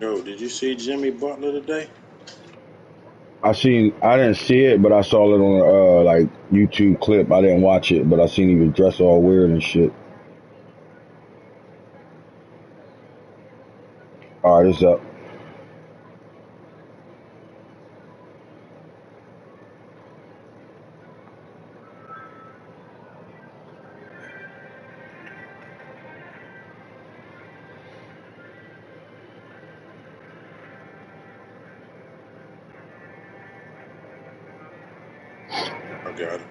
Yo, did you see Jimmy Butler today? I didn't see it, but I saw it on like YouTube clip. I didn't watch it, but I seen he was dressed all weird and shit. All right, it's up. I got it.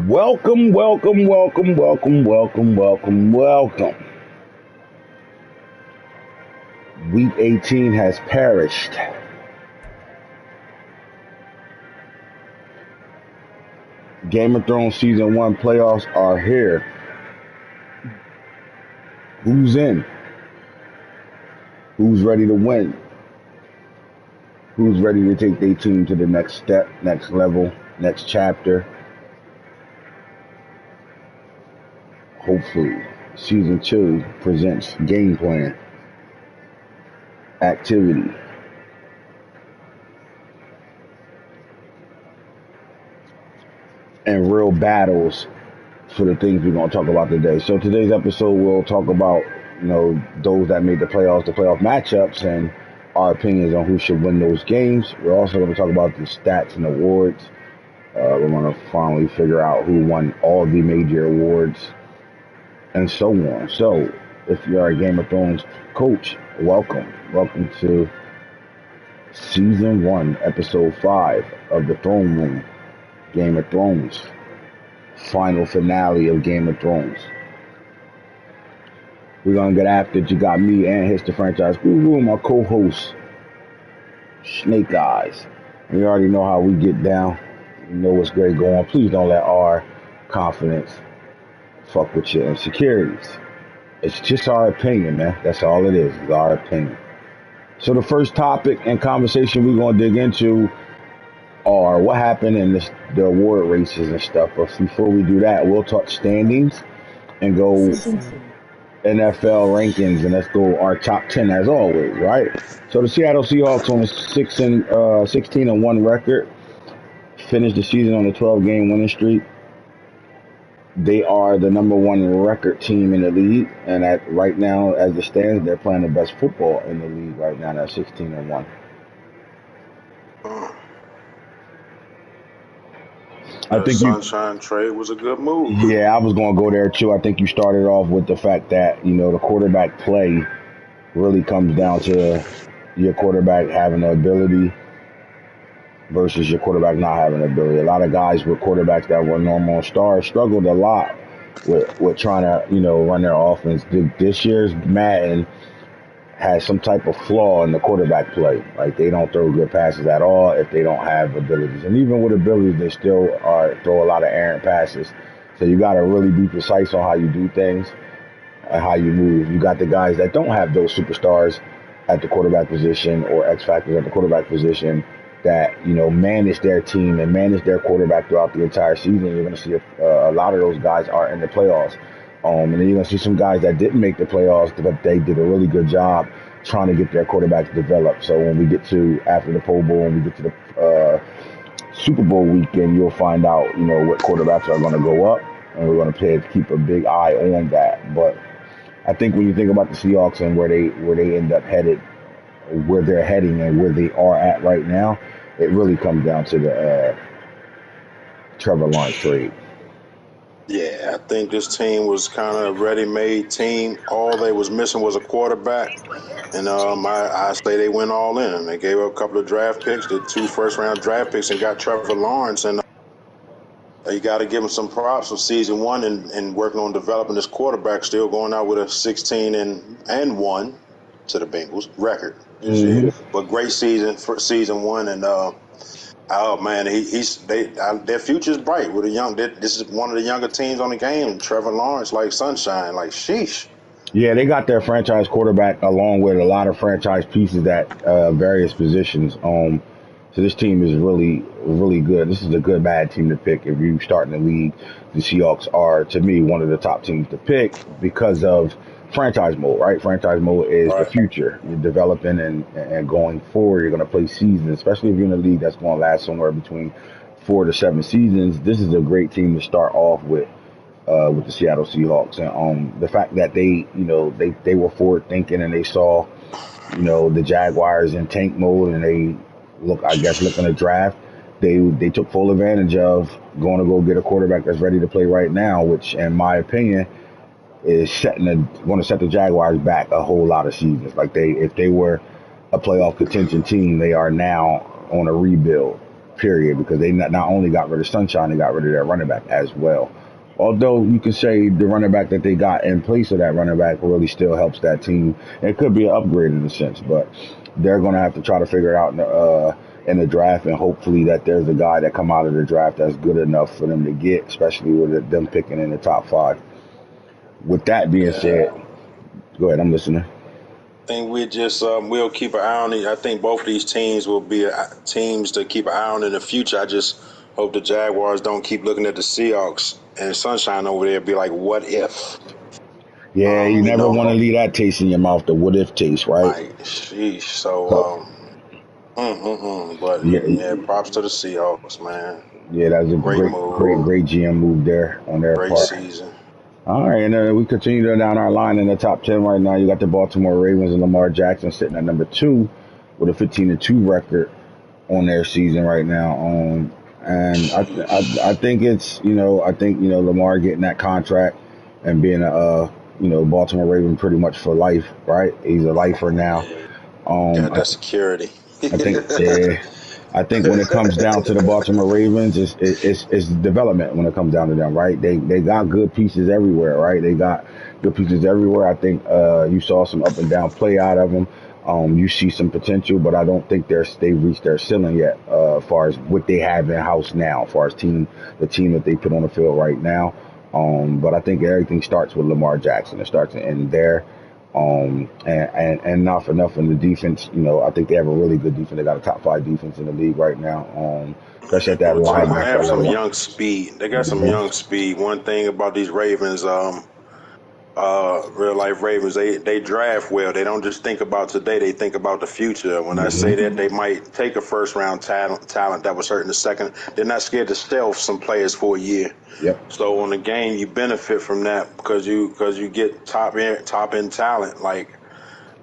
Welcome, welcome, welcome, welcome, welcome, welcome, welcome. Week 18 has perished. Game of Thrones season 1 playoffs are here. Who's in? Who's ready to win? Who's ready to take their team to the next step, next level, next chapter? Hopefully, season 2 presents game plan, activity, and real battles for the things we're going to talk about today. So today's episode, we'll talk about, those that made the playoff matchups, and our opinions on who should win those games. We're also going to talk about the stats and awards. We're going to finally figure out who won all the major awards and so on. So if you're a Game of Thrones coach, welcome. Welcome to season 1, episode 5 of the Throne Room, Game of Thrones. Final finale of Game of Thrones. We're gonna get after it. You got me and Hits the Franchise Guru, my co-host Snake Eyes. We already know how we get down. You know what's great going. Please don't let our confidence fuck with your insecurities. It's just our opinion, man. That's all it is. It's our opinion. So the first topic and conversation we're gonna dig into are what happened in the award races and stuff. But before we do that, we'll talk standings and go NFL rankings, and let's go our top 10 as always, right? So the Seattle Seahawks on a 16-1 record, finished the season on a 12-game winning streak. They are the number 1 record team in the league, and right now, as it stands, they're playing the best football in the league right now. At 16-1. I That think you. Sunshine trade was a good move. Yeah, I was going to go there too. I think you started off with the fact that the quarterback play really comes down to your quarterback having the ability versus your quarterback not having the ability. A lot of guys with quarterbacks that were normal stars struggled a lot with trying to run their offense. This year's Madden has some type of flaw in the quarterback play. Like they don't throw good passes at all if they don't have abilities. And even with abilities, they still throw a lot of errant passes. So you got to really be precise on how you do things and how you move. You got the guys that don't have those superstars at the quarterback position or X factors at the quarterback position that manage their team and manage their quarterback throughout the entire season. You're going to see a lot of those guys are in the playoffs. And then you're going to see some guys that didn't make the playoffs, but they did a really good job trying to get their quarterbacks developed. So when we get to after the Pro Bowl, when we get to the Super Bowl weekend, you'll find out, what quarterbacks are going to go up, and we're going to keep a big eye on that. But I think when you think about the Seahawks and where they end up headed, where they're heading, and where they are at right now, it really comes down to the Trevor Lawrence trade. Yeah, I think this team was kind of a ready-made team. All they was missing was a quarterback, and I say they went all in. They gave up a couple of draft picks, the 2 first-round draft picks, and got Trevor Lawrence. And you got to give him some props for season one and working on developing this quarterback. Still going out with a 16-1 to the Bengals record this year, but great season for season one. And oh man, their future is bright with a young. This is one of the younger teams on the game. Trevor Lawrence, like sunshine, like sheesh. Yeah, they got their franchise quarterback along with a lot of franchise pieces at various positions. So this team is really, really good. This is a good bad team to pick if you start in the league. The Seahawks are, to me, one of the top teams to pick because of franchise mode, right? Franchise mode is the Right. future. You're developing and going forward. You're going to play seasons, especially if you're in a league that's going to last somewhere between 4 to 7 seasons. This is a great team to start off with the Seattle Seahawks, and the fact that they were forward thinking and they saw the Jaguars in tank mode and they looking to draft. They took full advantage of going to go get a quarterback that's ready to play right now, which in my opinion is going to set the Jaguars back a whole lot of seasons. Like if they were a playoff contention team, they are now on a rebuild period because they not only got rid of Sunshine, they got rid of their running back as well. Although you can say the running back that they got in place of that running back really still helps that team. It could be an upgrade in a sense, but they're going to have to try to figure it out in the draft, and hopefully that there's a guy that come out of the draft that's good enough for them to get, especially with them picking in the top 5. With that being said, go ahead, I'm listening. I think we just we'll keep an eye on it. I think both of these teams will be teams to keep an eye on in the future. I just hope the Jaguars don't keep looking at the Seahawks and Sunshine over there. Be like, what if? Yeah, you You never want to know, leave that taste in your mouth, the what if taste, right? like sheesh. So, So, but yeah, yeah, props to the Seahawks, man. yeah, that's a Great great, move, great GM move there on their great part. season. All right, and we continue down our line in the top 10 right now. You got the Baltimore Ravens and Lamar Jackson sitting at number 2 with a 15-2 record on their season right now. And I think it's I think Lamar getting that contract and being a Baltimore Raven pretty much for life, right? He's a lifer now. Yeah, Um, got I, that security. I think yeah, I think when it comes down to the Baltimore Ravens, it's development when it comes down to them, right? They got good pieces everywhere, right? They got good pieces everywhere. I think you saw some up and down play out of them. You see some potential, but I don't think they've reached their ceiling yet, as far as what they have in house now, as far as the team that they put on the field right now. But I think everything starts with Lamar Jackson. It starts and ends there. And not for nothing, the defense, I think they have a really good defense. They got a top 5 defense in the league right now, especially at that They linebacker have some level. young speed. They got some Mhm. young speed. One thing about these Ravens, real life Ravens, they draft well. They don't just think about today; they think about the future. When I say that, they might take a first round talent that was hurt in the second. They're not scared to stealth some players for a year. Yep. So on the game, you benefit from that because you get top end talent like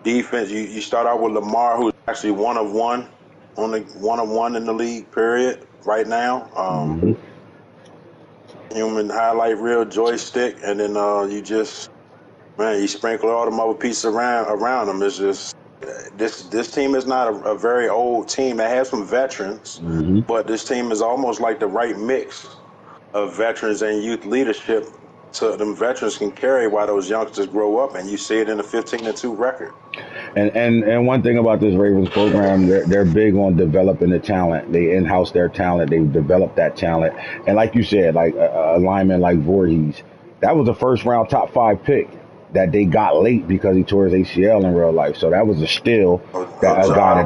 defense. You start out with Lamar, who's actually one of one in the league. Period. Right now, Hmm. human highlight reel joystick, and then you just man, you sprinkle all them other pieces around them. It's just this team is not a very old team. They have some veterans, Hmm. but this team is almost like the right mix of veterans and youth leadership. So them veterans can carry while those youngsters grow up, and you see it in the 15-2 record. And one thing about this Ravens program, they're big on developing the talent. They in-house their talent. They develop that talent. And like you said, like a lineman like Voorhees, that was a first round top 5 pick that they got late because he tore his ACL in real life. So that was a steal. That a guy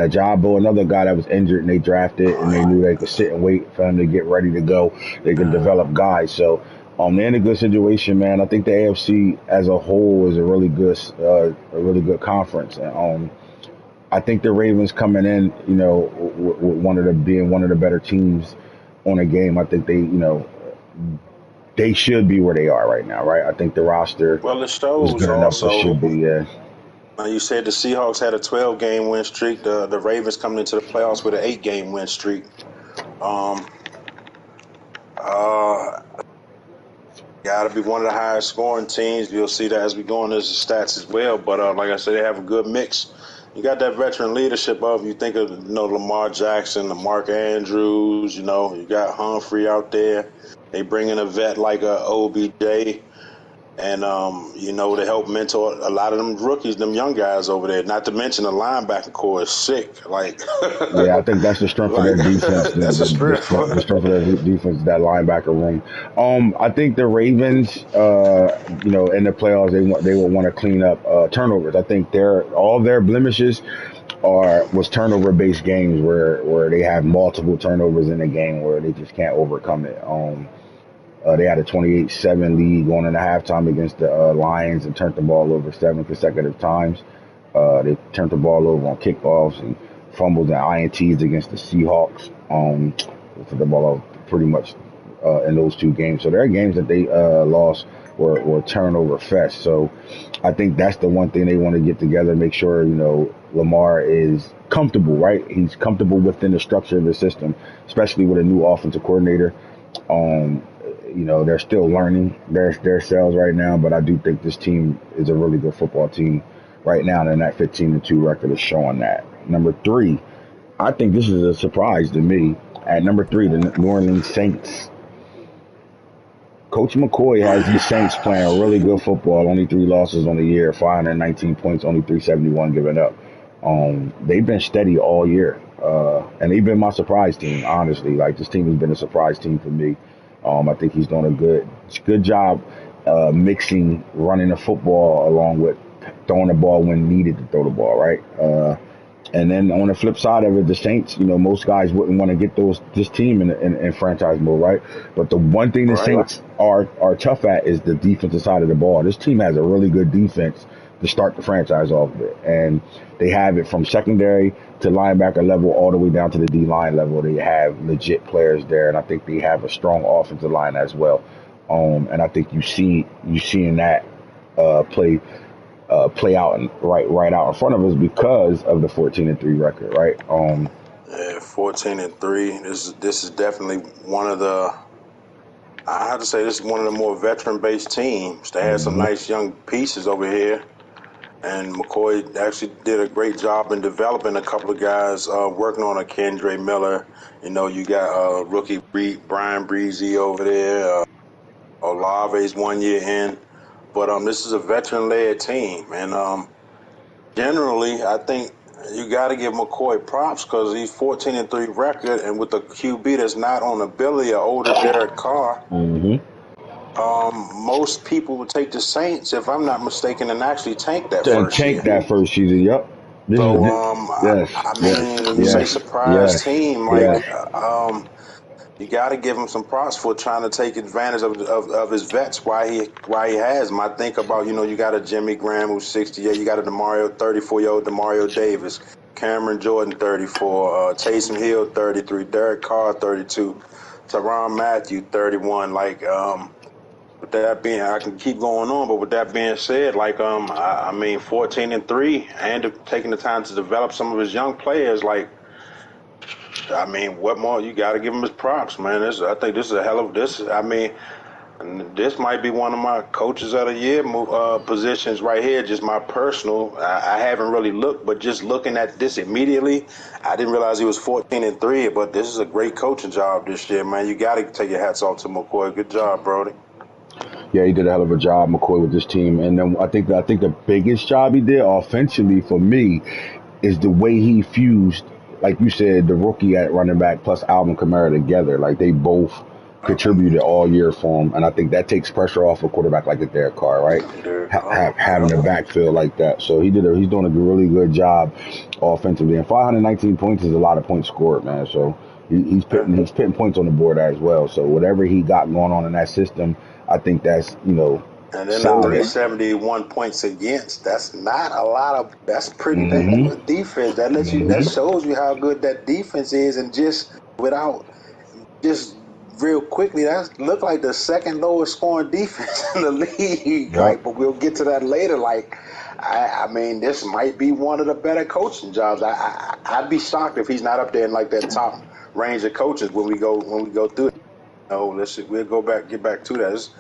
Jabo, another guy that was injured, and they drafted, and they knew they could sit and wait for him to get ready to go. They could develop guys. So they're in a good situation, man. I think the AFC as a whole is a really good conference. And I think the Ravens coming in, with being one of the better teams on the game. I think they should be where they are right now, right? I think the roster Well, it is shows good enough to also. should be. You said the Seahawks had a 12-game win streak. The Ravens coming into the playoffs with an 8-game win streak. Um, uh, Got to be one of the highest scoring teams. You'll see that as we go on as the stats as well. But like I said, they have a good mix. You got that veteran leadership of, you think of, Lamar Jackson, the Mark Andrews. You got Humphrey out there. They bring in a vet like OBJ. And, to help mentor a lot of them rookies, them young guys over there. Not to mention the linebacker core is sick. Like, Yeah, I think that's the strength of their defense. The that's a the, the, strength. strength, the strength of their defense, that linebacker room. I think the Ravens, in the playoffs, they will want to clean up turnovers. I think all their blemishes was turnover based games where they have multiple turnovers in a game where they just can't overcome it. They had a 28-7 lead going into halftime against the Lions and turned the ball over 7 consecutive times. They turned the ball over on kickoffs and fumbles and INTs against the Seahawks. Took the ball over pretty much in those two games. So their games that they lost were turnover fest. So I think that's the one thing they want to get together, make sure, Lamar is comfortable, right? He's comfortable within the structure of the system, especially with a new offensive coordinator. Um, they're still learning their selves right now, but I do think this team is a really good football team right now, and that 15-2 record is showing that. Number 3, I think this is a surprise to me. At number 3, the New Orleans Saints. Coach McCoy has these Saints playing really good football. Only 3 losses on the year, 519 points, only 371 given up. They've been steady all year, and they've been my surprise team. Honestly, like, this team has been a surprise team for me. I think he's doing a good job mixing running the football along with throwing the ball when needed to throw the ball, right? And then on the flip side of it, the Saints, most guys wouldn't want to get this team in franchise mode, right? But the one thing the Right. Saints are tough at is the defensive side of the ball. This team has a really good defense to start the franchise off of it. And they have it from secondary to linebacker level all the way down to the D-line level. They have legit players there, and I think they have a strong offensive line as well. And I think you seeing that play out right out in front of us because of the 14-3 record, right? Yeah, 14-3. This is definitely one of the. I have to say, this is one of the more veteran-based teams. They had some Mm-hmm. nice young pieces over here, and McCoy actually did a great job in developing a couple of guys, working on a Kendre Miller. You got rookie Brian Breezy over there. Olave's 1 year in, but this is a veteran-led team, and generally, I think you got to give McCoy props because he's 14-3 record, and with the QB that's not on ability, or older Derek Carr. Mm-hmm. Most people would take the Saints, if I'm not mistaken, and actually tank that And first tank year. that first season. Yep. This is So, yes, I yes, mean, when you say yes, surprise yes, team, like, yes. you got to give him some props for trying to take advantage of his vets. Why he has him. I think about, you got a Jimmy Graham who's 68. You got a 34-year-old Demario Davis, Cameron Jordan 34, Taysom Hill 33, Derek Carr 32, Tyrann Mathieu 31. Like, with that being, I can keep going on, but with that being said, like, I mean, 14-3, and taking the time to develop some of his young players, like, I mean, what more? You got to give him his props, man. I think this is a hell of this. I mean, this might be one of my coaches of the year positions right here. Just my personal. I haven't really looked, but just looking at this immediately, I didn't realize he was 14-3. But this is a great coaching job this year, man. You got to take your hats off to McCoy. Good job, Brody. Yeah, he did a hell of a job, McCoy, with this team. And then I think the biggest job he did offensively for me is the way he fused, like you said, the rookie at running back plus Alvin Kamara together. Like, they both contributed all year for him, and I think that takes pressure off a quarterback like a Derek Carr, right? Derek Carr. Having a backfield like that. So he's doing a really good job offensively. And 519 points is a lot of points scored, man. So he's putting points on the board as well. So whatever he got going on in that system, I think that's And then the solid. 371 points against, that's not a lot that's pretty dang Mm-hmm. good defense. That Mm-hmm. shows you how good that defense is, and just real quickly, that looked like the second lowest scoring defense in the league. Yep. Like, but we'll get to that later. Like, I mean, this might be one of the better coaching jobs. I'd be shocked if he's not up there in like that top range of coaches when we go through it. No, we'll get back to that. It's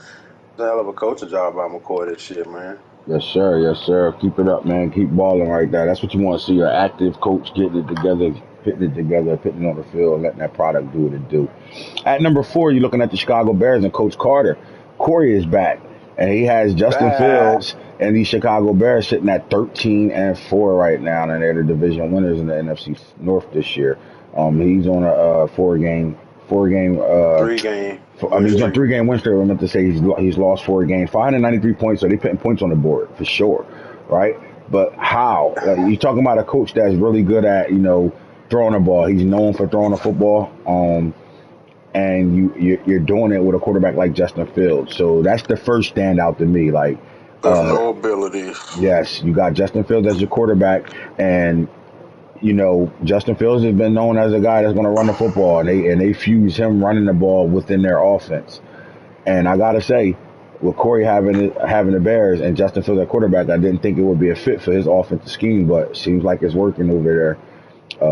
a hell of a coaching job by McCoy this shit, man. Yes, sir. Yes, sir. Keep it up, man. Keep balling right there. That's what you want to see. An active coach getting it together, putting it on the field, letting that product do what it do. At number 4, you're looking at the Chicago Bears and Coach Carter. Corey is back, and he has Justin Bad. Fields and the Chicago Bears sitting at 13-4 right now, and they're the division winners in the NFC North this year. He's on a four game 3 game win he's on streak. 3 game win streak. I meant to say he's lost 4 games, 593 points. So they putting points on the board for sure, right? But how? You're talking about a coach that's really good at throwing the ball. He's known for throwing the football. And you're doing it with a quarterback like Justin Fields. So that's the first standout to me. Like, With no ability. yes, you got Justin Fields as your quarterback, and Justin Fields has been known as a guy that's going to run the football, and they fuse him running the ball within their offense. And I gotta say, with Corey having the Bears and Justin Fields at quarterback, I didn't think it would be a fit for his offensive scheme, but it seems like it's working over there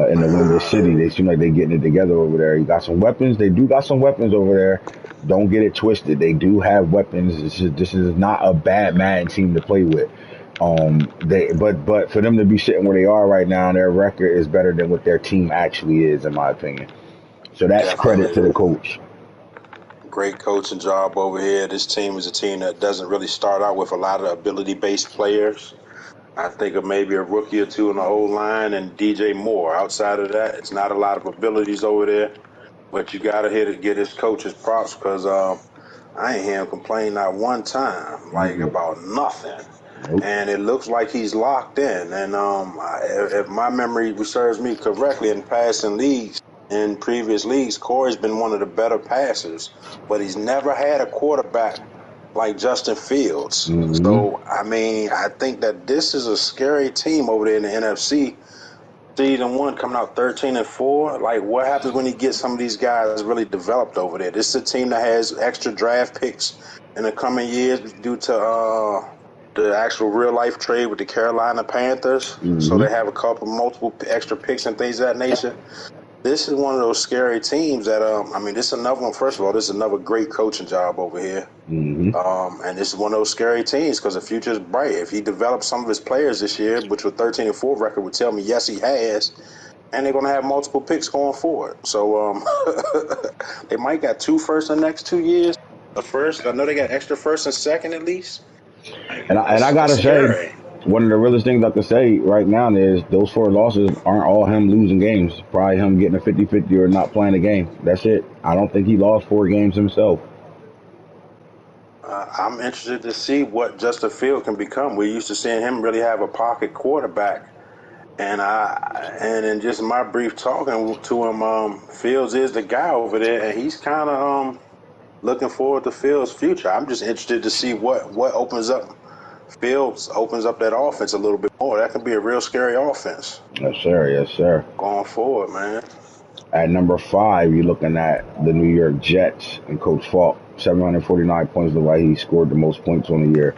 in the Windows City. They seem like they're getting it together over there. You got some weapons. They do got some weapons over there. Don't get it twisted. They do have weapons. This is not a bad Madden team to play with. But for them to be sitting where they are right now, their record is better than what their team actually is, in my opinion. So that's credit to the Definitely. coach. Great coaching job over here. This team is a team that doesn't really start out with a lot of ability-based players. I think of maybe a rookie or two in the O-line and DJ Moore. Outside of that, it's not a lot of abilities over there. But you got to hit it, get his coaches props because I ain't hear him complain not one time, like Mm-mm. about nothing. Nope. And it looks like he's locked in. And if my memory serves me correctly, in previous leagues, Corey's been one of the better passers, but he's never had a quarterback like Justin Fields. Mm-hmm. So, I mean, I think that this is a scary team over there in the NFC. Season 1 coming out 13-4. Like, what happens when you get some of these guys really developed over there? This is a team that has extra draft picks in the coming years due to the actual real life trade with the Carolina Panthers. So Mm-hmm. they have multiple extra picks and things of that nature. This is one of those scary teams that I mean, this is another one. First of all, this is another great coaching job over here. Mm-hmm. And this is one of those scary teams because the future is bright. If he develops some of his players this year, which with 13-4 record would tell me yes he has, and they're going to have multiple picks going forward. So they might got 2 firsts in the next 2 years. The first, I know they got extra first and second at least. And I That's gotta say, scary. one of the realest things I can say right now is those 4 losses aren't all him losing games. Probably him getting a 50-50 or not playing a game. That's it. I don't think he lost 4 games himself. I'm interested to see what Justin Field can become. We're used to seeing him really have a pocket quarterback. And in just my brief talking to him, Fields is the guy over there, and he's kind of looking forward to Fields' future. I'm just interested to see what opens up. Fields opens up that offense a little bit more. That could be a real scary offense Yes, sir. Yes, sir. going forward, man. At number 5, you're looking at the New York Jets and Coach Falk. 749 points. Look like he scored the most points on the year.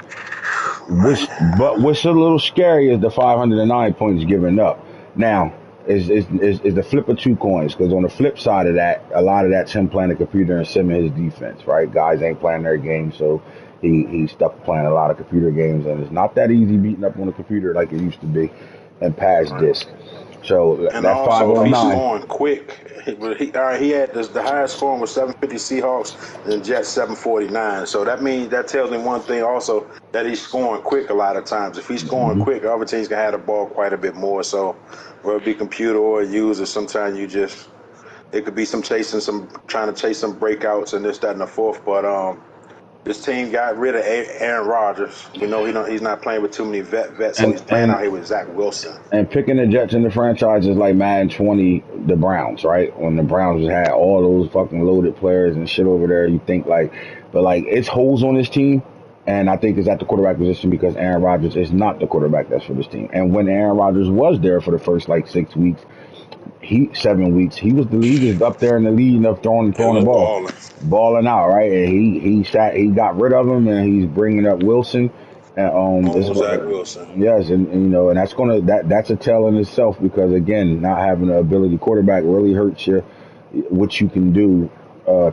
What's a little scary is the 509 points given up. Now, is the flip of 2 coins, because on the flip side of that, a lot of that's him playing the computer and simming his defense, right? Guys ain't playing their game, so he's stuck playing a lot of computer games, and it's not that easy beating up on the computer like it used to be and pass Right. disc. So And that also, if he's 509, scoring quick, he had the highest scoring was 750 Seahawks and Jets 749. So that tells me one thing also, that he's scoring quick a lot of times. If he's scoring quick, other teams can have the ball quite a bit more. So whether it be computer or user, sometimes it could be trying to chase some breakouts and this, that, and the fourth. But this team got rid of Aaron Rodgers. We know he's not playing with too many vets, so and he's playing and out here with Zach Wilson. and picking the Jets in the franchise is like Madden 20, the Browns, right? When the Browns had all those fucking loaded players and shit over there, you think but it's holes on this team. And I think it's at the quarterback position because Aaron Rodgers is not the quarterback that's for this team. And when Aaron Rodgers was there for the first 6 weeks, 7 weeks, he was up there in the lead of throwing It the was ball, balling. balling out, right? And he got rid of him, and he's bringing up Wilson, And on Zach Wilson. yes, and you know, and that's a tell in itself because again, not having the ability quarterback really hurts you what you can do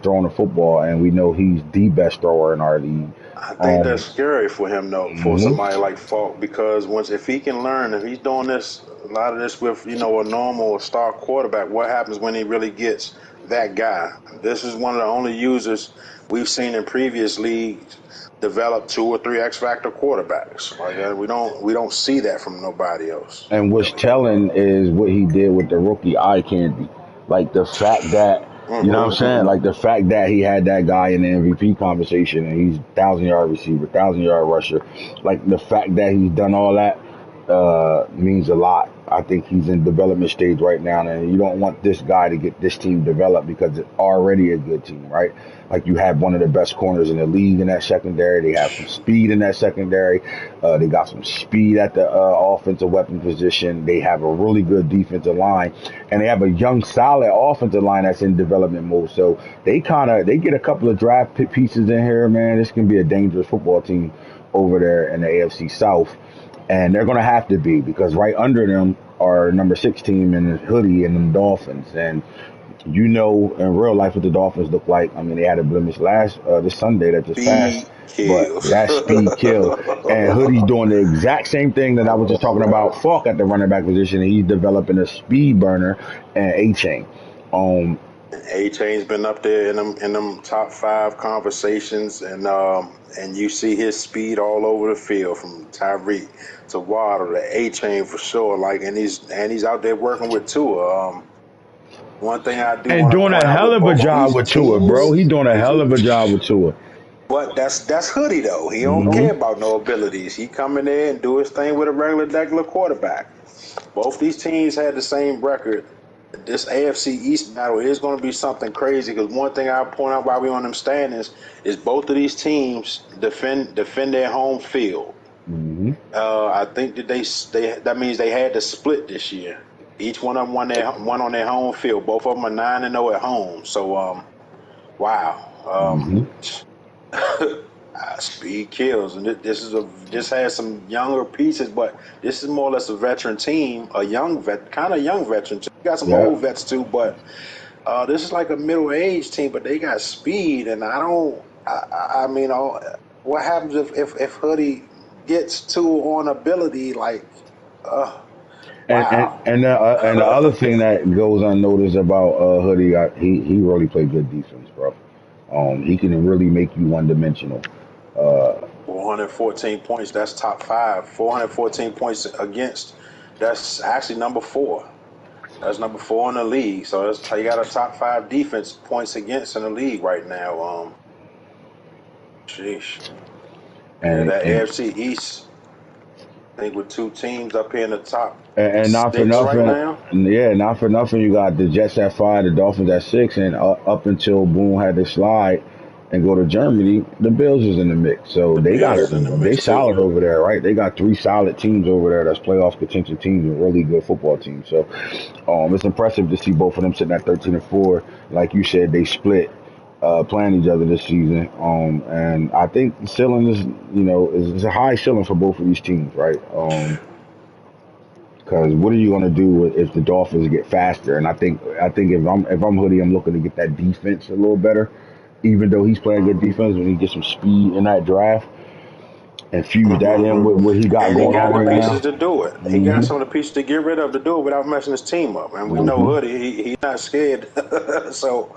throwing the football, and we know he's the best thrower in our league. I think that's Um, scary for him though, for mhm. somebody like Falk, because once if he can learn, if he's doing this a lot of this with a normal or star quarterback, what happens when he really gets that guy? This is one of the only users we've seen in previous leagues develop 2 or 3 X factor quarterbacks. Like we don't see that from nobody else And what's really. telling is what he did with the rookie eye candy. Like the fact that, you know what I'm saying? Like the fact that he had that guy in the MVP conversation and he's 1,000 yard receiver, 1,000 yard rusher. Like the fact that he's done all that means a lot. I think he's in development stage right now, and you don't want this guy to get this team developed because it's already a good team, right? Like you have one of the best corners in the league in that secondary. They have some speed in that secondary. They got some speed at the offensive weapon position. They have a really good defensive line, and they have a young, solid offensive line that's in development mode. So they get a couple of draft pieces in here, man. This can be a dangerous football team over there in the AFC South. And they're going to have to be because right under them are number 6 team and the Hoodie and the Dolphins. And you know in real life what the Dolphins look like. I mean, they had a blemish this Sunday that just passed, Speed but kills. that speed kill. And Hoodie's doing the exact same thing that I was just talking about Falk at the running back position. And he's developing a speed burner and A-Chain. Um, A-Chain's been up there in them top 5 conversations, and you see his speed all over the field from Tyreek to Waddle to A-Chain for sure. Like, and he's out there working with Tua. One thing I do and want to doing point a out hell with of a both job these with Tua, bro. teams, He's doing a hell of a job with Tua. but that's Hoodie though. He don't Hmm. care about no abilities. He come in there and do his thing with a regular quarterback. Both these teams had the same record. This AFC East battle is going to be something crazy because one thing I point out while we on them standings is both of these teams defend their home field. Hmm. I think that they that means they had to split this year. Each one of them won on their home field. Both of them are 9-0 at home. So wow. Hmm. Speed kills, and this has some younger pieces, but this is more or less a veteran team, a young kind of young veteran team. Got some Yeah. old vets too, but this is like a middle aged team. But they got speed, and I don't. I mean, what happens if Hoodie gets two on ability? Like, uh, And and wow. and and the other thing that goes unnoticed about Hoodie, he really played good defense, bro. He can really make you one dimensional. Uh, 414 points. That's top 5. 414 points against. That's actually number 4. That's number 4 in the league. So that's how you got a top 5 defense points against in the league right now. Sheesh. Yeah, that and AFC East, I think with 2 teams up here in the top and not for 6 right nothing, now. yeah, not for nothing. You got the Jets at 5, the Dolphins at 6, and up until Boone had to slide and go to Germany, the Bills is in the mix. So The they got Bills it. is in the They mix too. solid over there, right? They got 3 solid teams over there that's playoff contention teams and really good football teams. So it's impressive to see both of them sitting at 13-4. Like you said, they split playing each other this season. And I think the ceiling is a high ceiling for both of these teams, right? Because what are you going to do if the Dolphins get faster? And I think if I'm Hoodie, I'm looking to get that defense a little better. Even though he's playing good defense, when he gets some speed in that draft and fuse that in with what he got And he going got on the right pieces now. to do it. He got Hmm. some of the pieces to get rid of to do it without messing his team up. And we know Hmm. Hoodie, he's not scared. So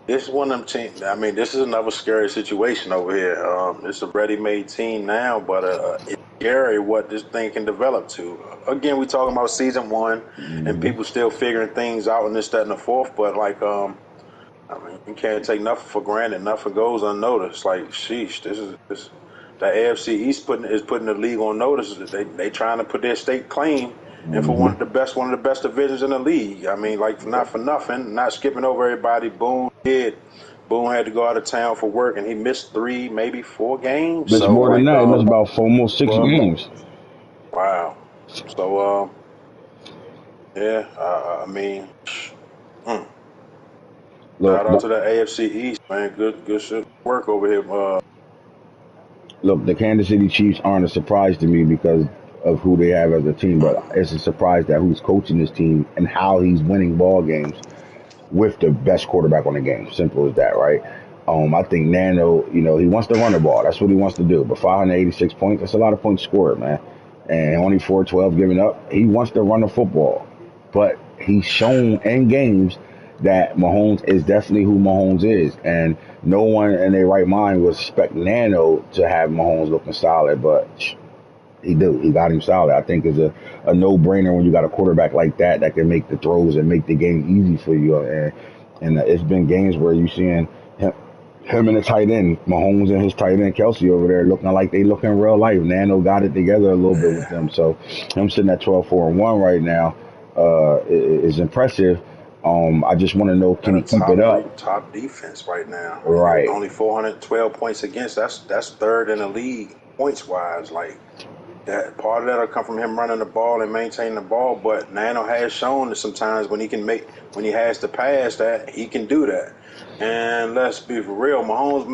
this is one of them teams. I mean, this is another scary situation over here. It's a ready-made team now, but it's scary what this thing can develop to. Again, we talking about season 1, and Hmm. people still figuring things out and this, that, and the fourth. But like, I mean, you can't take nothing for granted. Nothing goes unnoticed. Like, sheesh, this the AFC East putting the league on notice. They trying to put their state claim and for Hmm. one of the best divisions in the league. I mean, like not for nothing, not skipping over everybody. Boone had to go out of town for work, and he missed 3, maybe 4 games. It's So more than like, that. It's about almost 6 games. wow. So yeah, I mean, mm, Look, shout out to the AFC East, man. Good shit work over here. look, the Kansas City Chiefs aren't a surprise to me because of who they have as a team, but it's a surprise that who's coaching this team and how he's winning ball games with the best quarterback on the game. Simple as that, right? I think Nano, he wants to run the ball. That's what he wants to do. But 586 points, that's a lot of points scored, man. And only 412 giving up. He wants to run the football. But he's shown in games that Mahomes is definitely who Mahomes is. And no one in their right mind would expect Nano to have Mahomes looking solid, but he do. He got him solid. I think it's a no-brainer when you got a quarterback like that can make the throws and make the game easy for you. And it's been games where you seeing him and the tight end, Mahomes and his tight end Kelsey over there looking like they look in real life. Nano got it together a little bit with them. So him sitting at 12-4-1 right now is impressive. I just want to know, can he keep it up? Top defense right now. Right. Only 412 points against. That's third in the league points wise. Like that, part of that'll come from him running the ball and maintaining the ball. But Nano has shown that sometimes when he when he has to pass, that he can do that. And let's be for real, Mahomes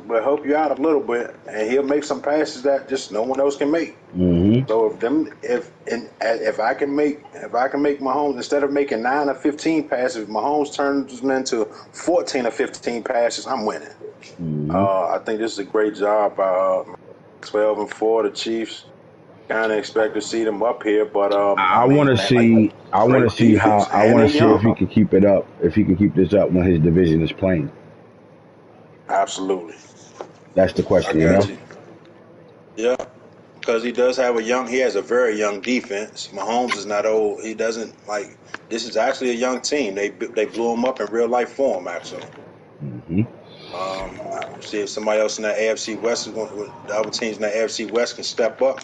will help you out a little bit, and he'll make some passes that just no one else can make. Mm-hmm. So if I can make Mahomes, instead of making 9 or 15 passes, if Mahomes turns them into 14 or 15 passes, I'm winning. Mm-hmm. I think this is a great job by 12-4. The Chiefs kind of expect to see them up here, but I want to see. I want to see how. I want to see if he can keep it up. If he can keep this up when his division is playing. Absolutely. That's the question, you. Yeah, because he has a very young defense. Mahomes is not old. He doesn't like. This is actually a young team. They blew him up in real life form, actually. Mm-hmm. See if somebody else in that AFC West the other teams in that AFC West can step up.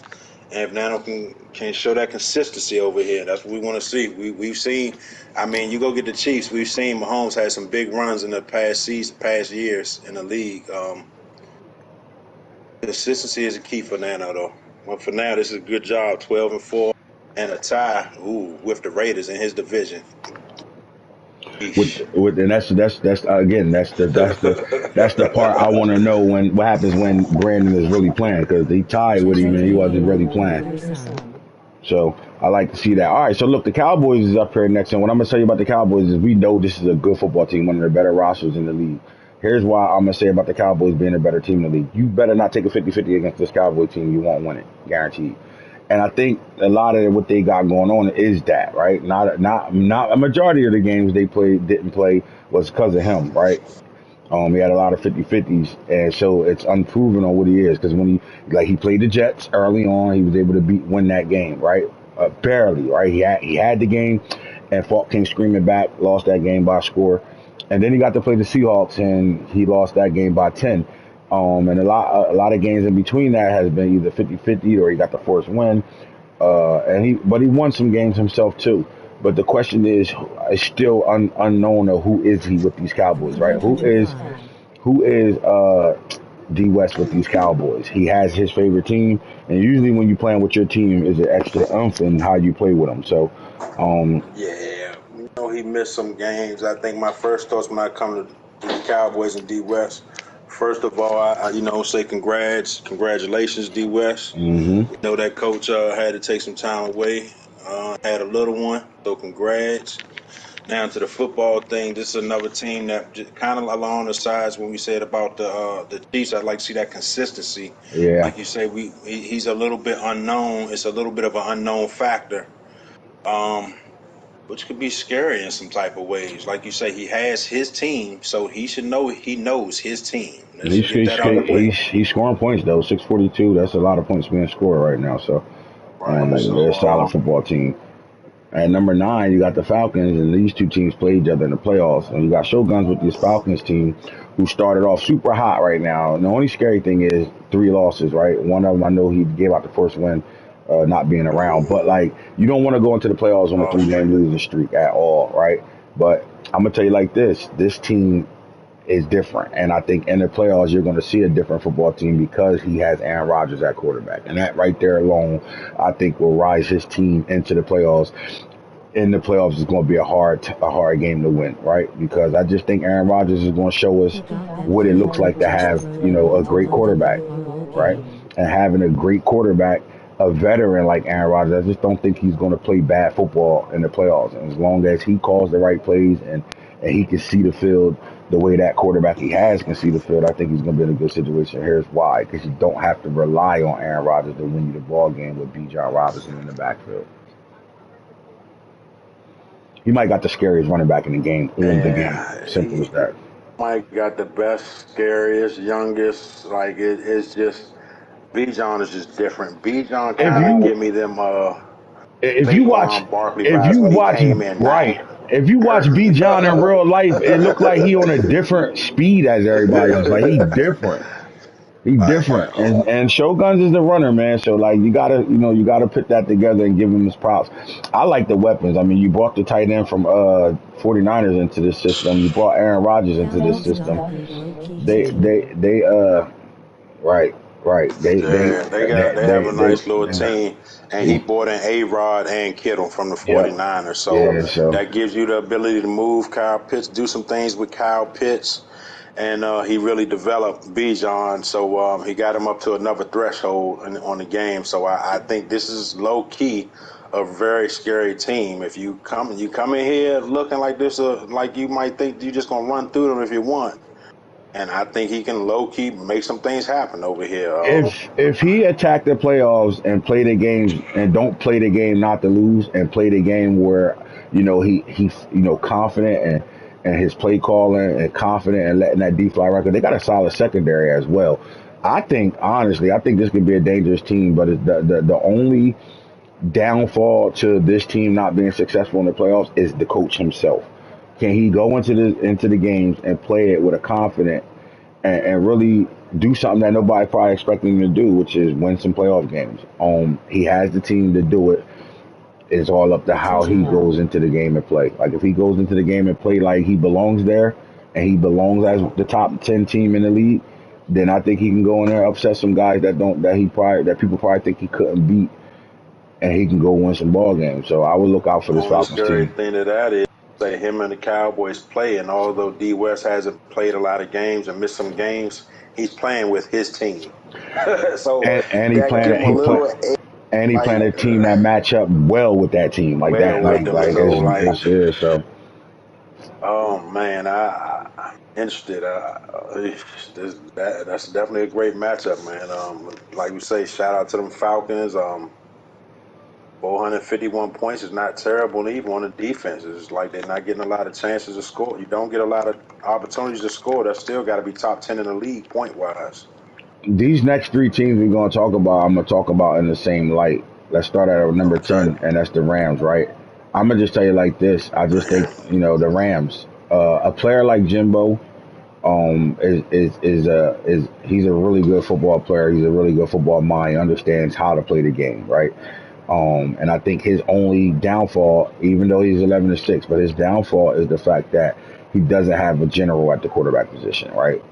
And if Nano can show that consistency over here, that's what we want to see. We've seen, I mean, you go get the Chiefs. We've seen Mahomes had some big runs in the past years in the league. Consistency is a key for Nano, though. Well, for now, this is a good job. 12-4 and a tie. With the Raiders in his division. And that's again that's the part I want to know what happens when Brandon is really playing, because he tied with him and he wasn't really playing. So I like to see that. All right, so look, the Cowboys is up here next, and what I'm gonna tell you about the Cowboys is we know this is a good football team, one of the better rosters in the league. Here's why I'm gonna say about the Cowboys being a better team in the league. You better not take a 50-50 against this Cowboy team. You won't win it, guaranteed. And I think a lot of what they got going on is that, right? Not a majority of the games they didn't play was because of him, right? He had a lot of 50-50s, and so it's unproven on what he is, because when he played the Jets early on, he was able to win that game, right? Barely, right? He had the game, and Falk came screaming back, lost that game by a score, and then he got to play the Seahawks, and he lost that game by 10. And a lot of games in between that has been either 50-50 or he got the forced win. But he won some games himself too. But the question is, it's still unknown of who is he with these Cowboys, right? Who is D West with these Cowboys? He has his favorite team, and usually when you're playing with your team, is an extra oomph in how you play with them. So, yeah, he missed some games. I think my first thoughts when I come to the Cowboys and D West. First of all, I say congratulations, D West. Mm-hmm. We know that coach had to take some time away, had a little one, so congrats. Now to the football thing, this is another team that just kind of along the sides when we said about the Chiefs. I'd like to see that consistency. Yeah. Like you say, he's a little bit unknown. It's a little bit of an unknown factor. Which could be scary in some type of ways. Like you say, he has his team, so he should know he knows his team. He's scoring points though. 642. That's a lot of points being scored right now. So, they're a solid football team. At number 9, you got the Falcons, and these two teams play each other in the playoffs. And you got Shoguns with this Falcons team, who started off super hot right now. And the only scary thing is 3 losses, right? One of them, I know he gave out the first win. Not being around, but you don't want to go into the playoffs on a 3-game losing streak at all, right? But I'm gonna tell you like this team is different, and I think in the playoffs you're going to see a different football team because he has Aaron Rodgers at quarterback, and that right there alone I think will rise his team into the playoffs. In the playoffs is going to be a hard game to win, right? Because I just think Aaron Rodgers is going to show us what it looks like to have a great quarterback, right? and having a great quarterback, a veteran like Aaron Rodgers, I just don't think he's going to play bad football in the playoffs. And as long as he calls the right plays and he can see the field the way that quarterback he has can see the field, I think he's going to be in a good situation. Here's why: because you don't have to rely on Aaron Rodgers to win you the ball game with Bijan Robinson in the backfield. He might got the scariest running back in the game on the game. Yeah, Simple as that. Mike got the best, scariest, youngest. Like it's just Bijan is just different. Bijan If kind of you give me them if you watch Saquon Barkley if vibes you when he watch came in right, now. if you watch B John in real life, it looked like he on a different speed as everybody else. Like he different. He Like, different. And Shoguns is the runner, man. So like you gotta put that together and give him his props. I like the weapons. I mean, you brought the tight end from 49ers into this system. You brought Aaron Rodgers into this Downloads system. not being located. They right, right. yeah, they have a nice little they team, and he he, bought in A-Rod and Kittle from the yep. 49ers. So Yeah, so that gives you the ability to move Kyle Pitts, do some things with Kyle Pitts, and he really developed Bijan. So he got him up to another threshold on the game. So I think this is low key a very scary team. If you come in here looking like this, like you might think you're just gonna run through them if you want. And I think he can low key make some things happen over here. if he attacked the playoffs and play the games and don't play the game not to lose and play the game where he's confident and his play calling and confident and letting that D fly record, they got a solid secondary as well. I think honestly, I think this could be a dangerous team, but it's the only downfall to this team not being successful in the playoffs is the coach himself. Can he go into the games and play it with a confident and really do something that nobody probably expecting him to do, which is win some playoff games. He has the team to do it. It's all up to how he Attention goes now. into the game and play. Like if he goes into the game and play like he belongs there, and he belongs as the top 10 team in the league, then I think he can go in there upset some guys that people probably think he couldn't beat, and he can go win some ball games. So I would look out for this Only Falcons scary team. thing to that is say him and the Cowboys play, and although D West hasn't played a lot of games and missed some games, he's playing with his team. So And that give him a little edge, he like playing a team that match up well with that team, like that, well with them. So like, so. oh man, I'm interested. That's definitely a great matchup, man. Like we say, shout out to them Falcons. 451 points is not terrible, even on the defense. It's like they're not getting a lot of chances to score. You don't get a lot of opportunities to score. That's still got to be top 10 in the league point wise. These next three teams we're going to talk about, I'm going to talk about in the same light. Let's start at number Okay. 10, and that's the Rams, right? I'm going to just tell you like this. I just think, the Rams, a player like Jimbo, he's a really good football player. He's a really good football mind. He understands how to play the game, right? And I think his only downfall, even though he's 11-6, but his downfall is the fact that he doesn't have a general at the quarterback position, right?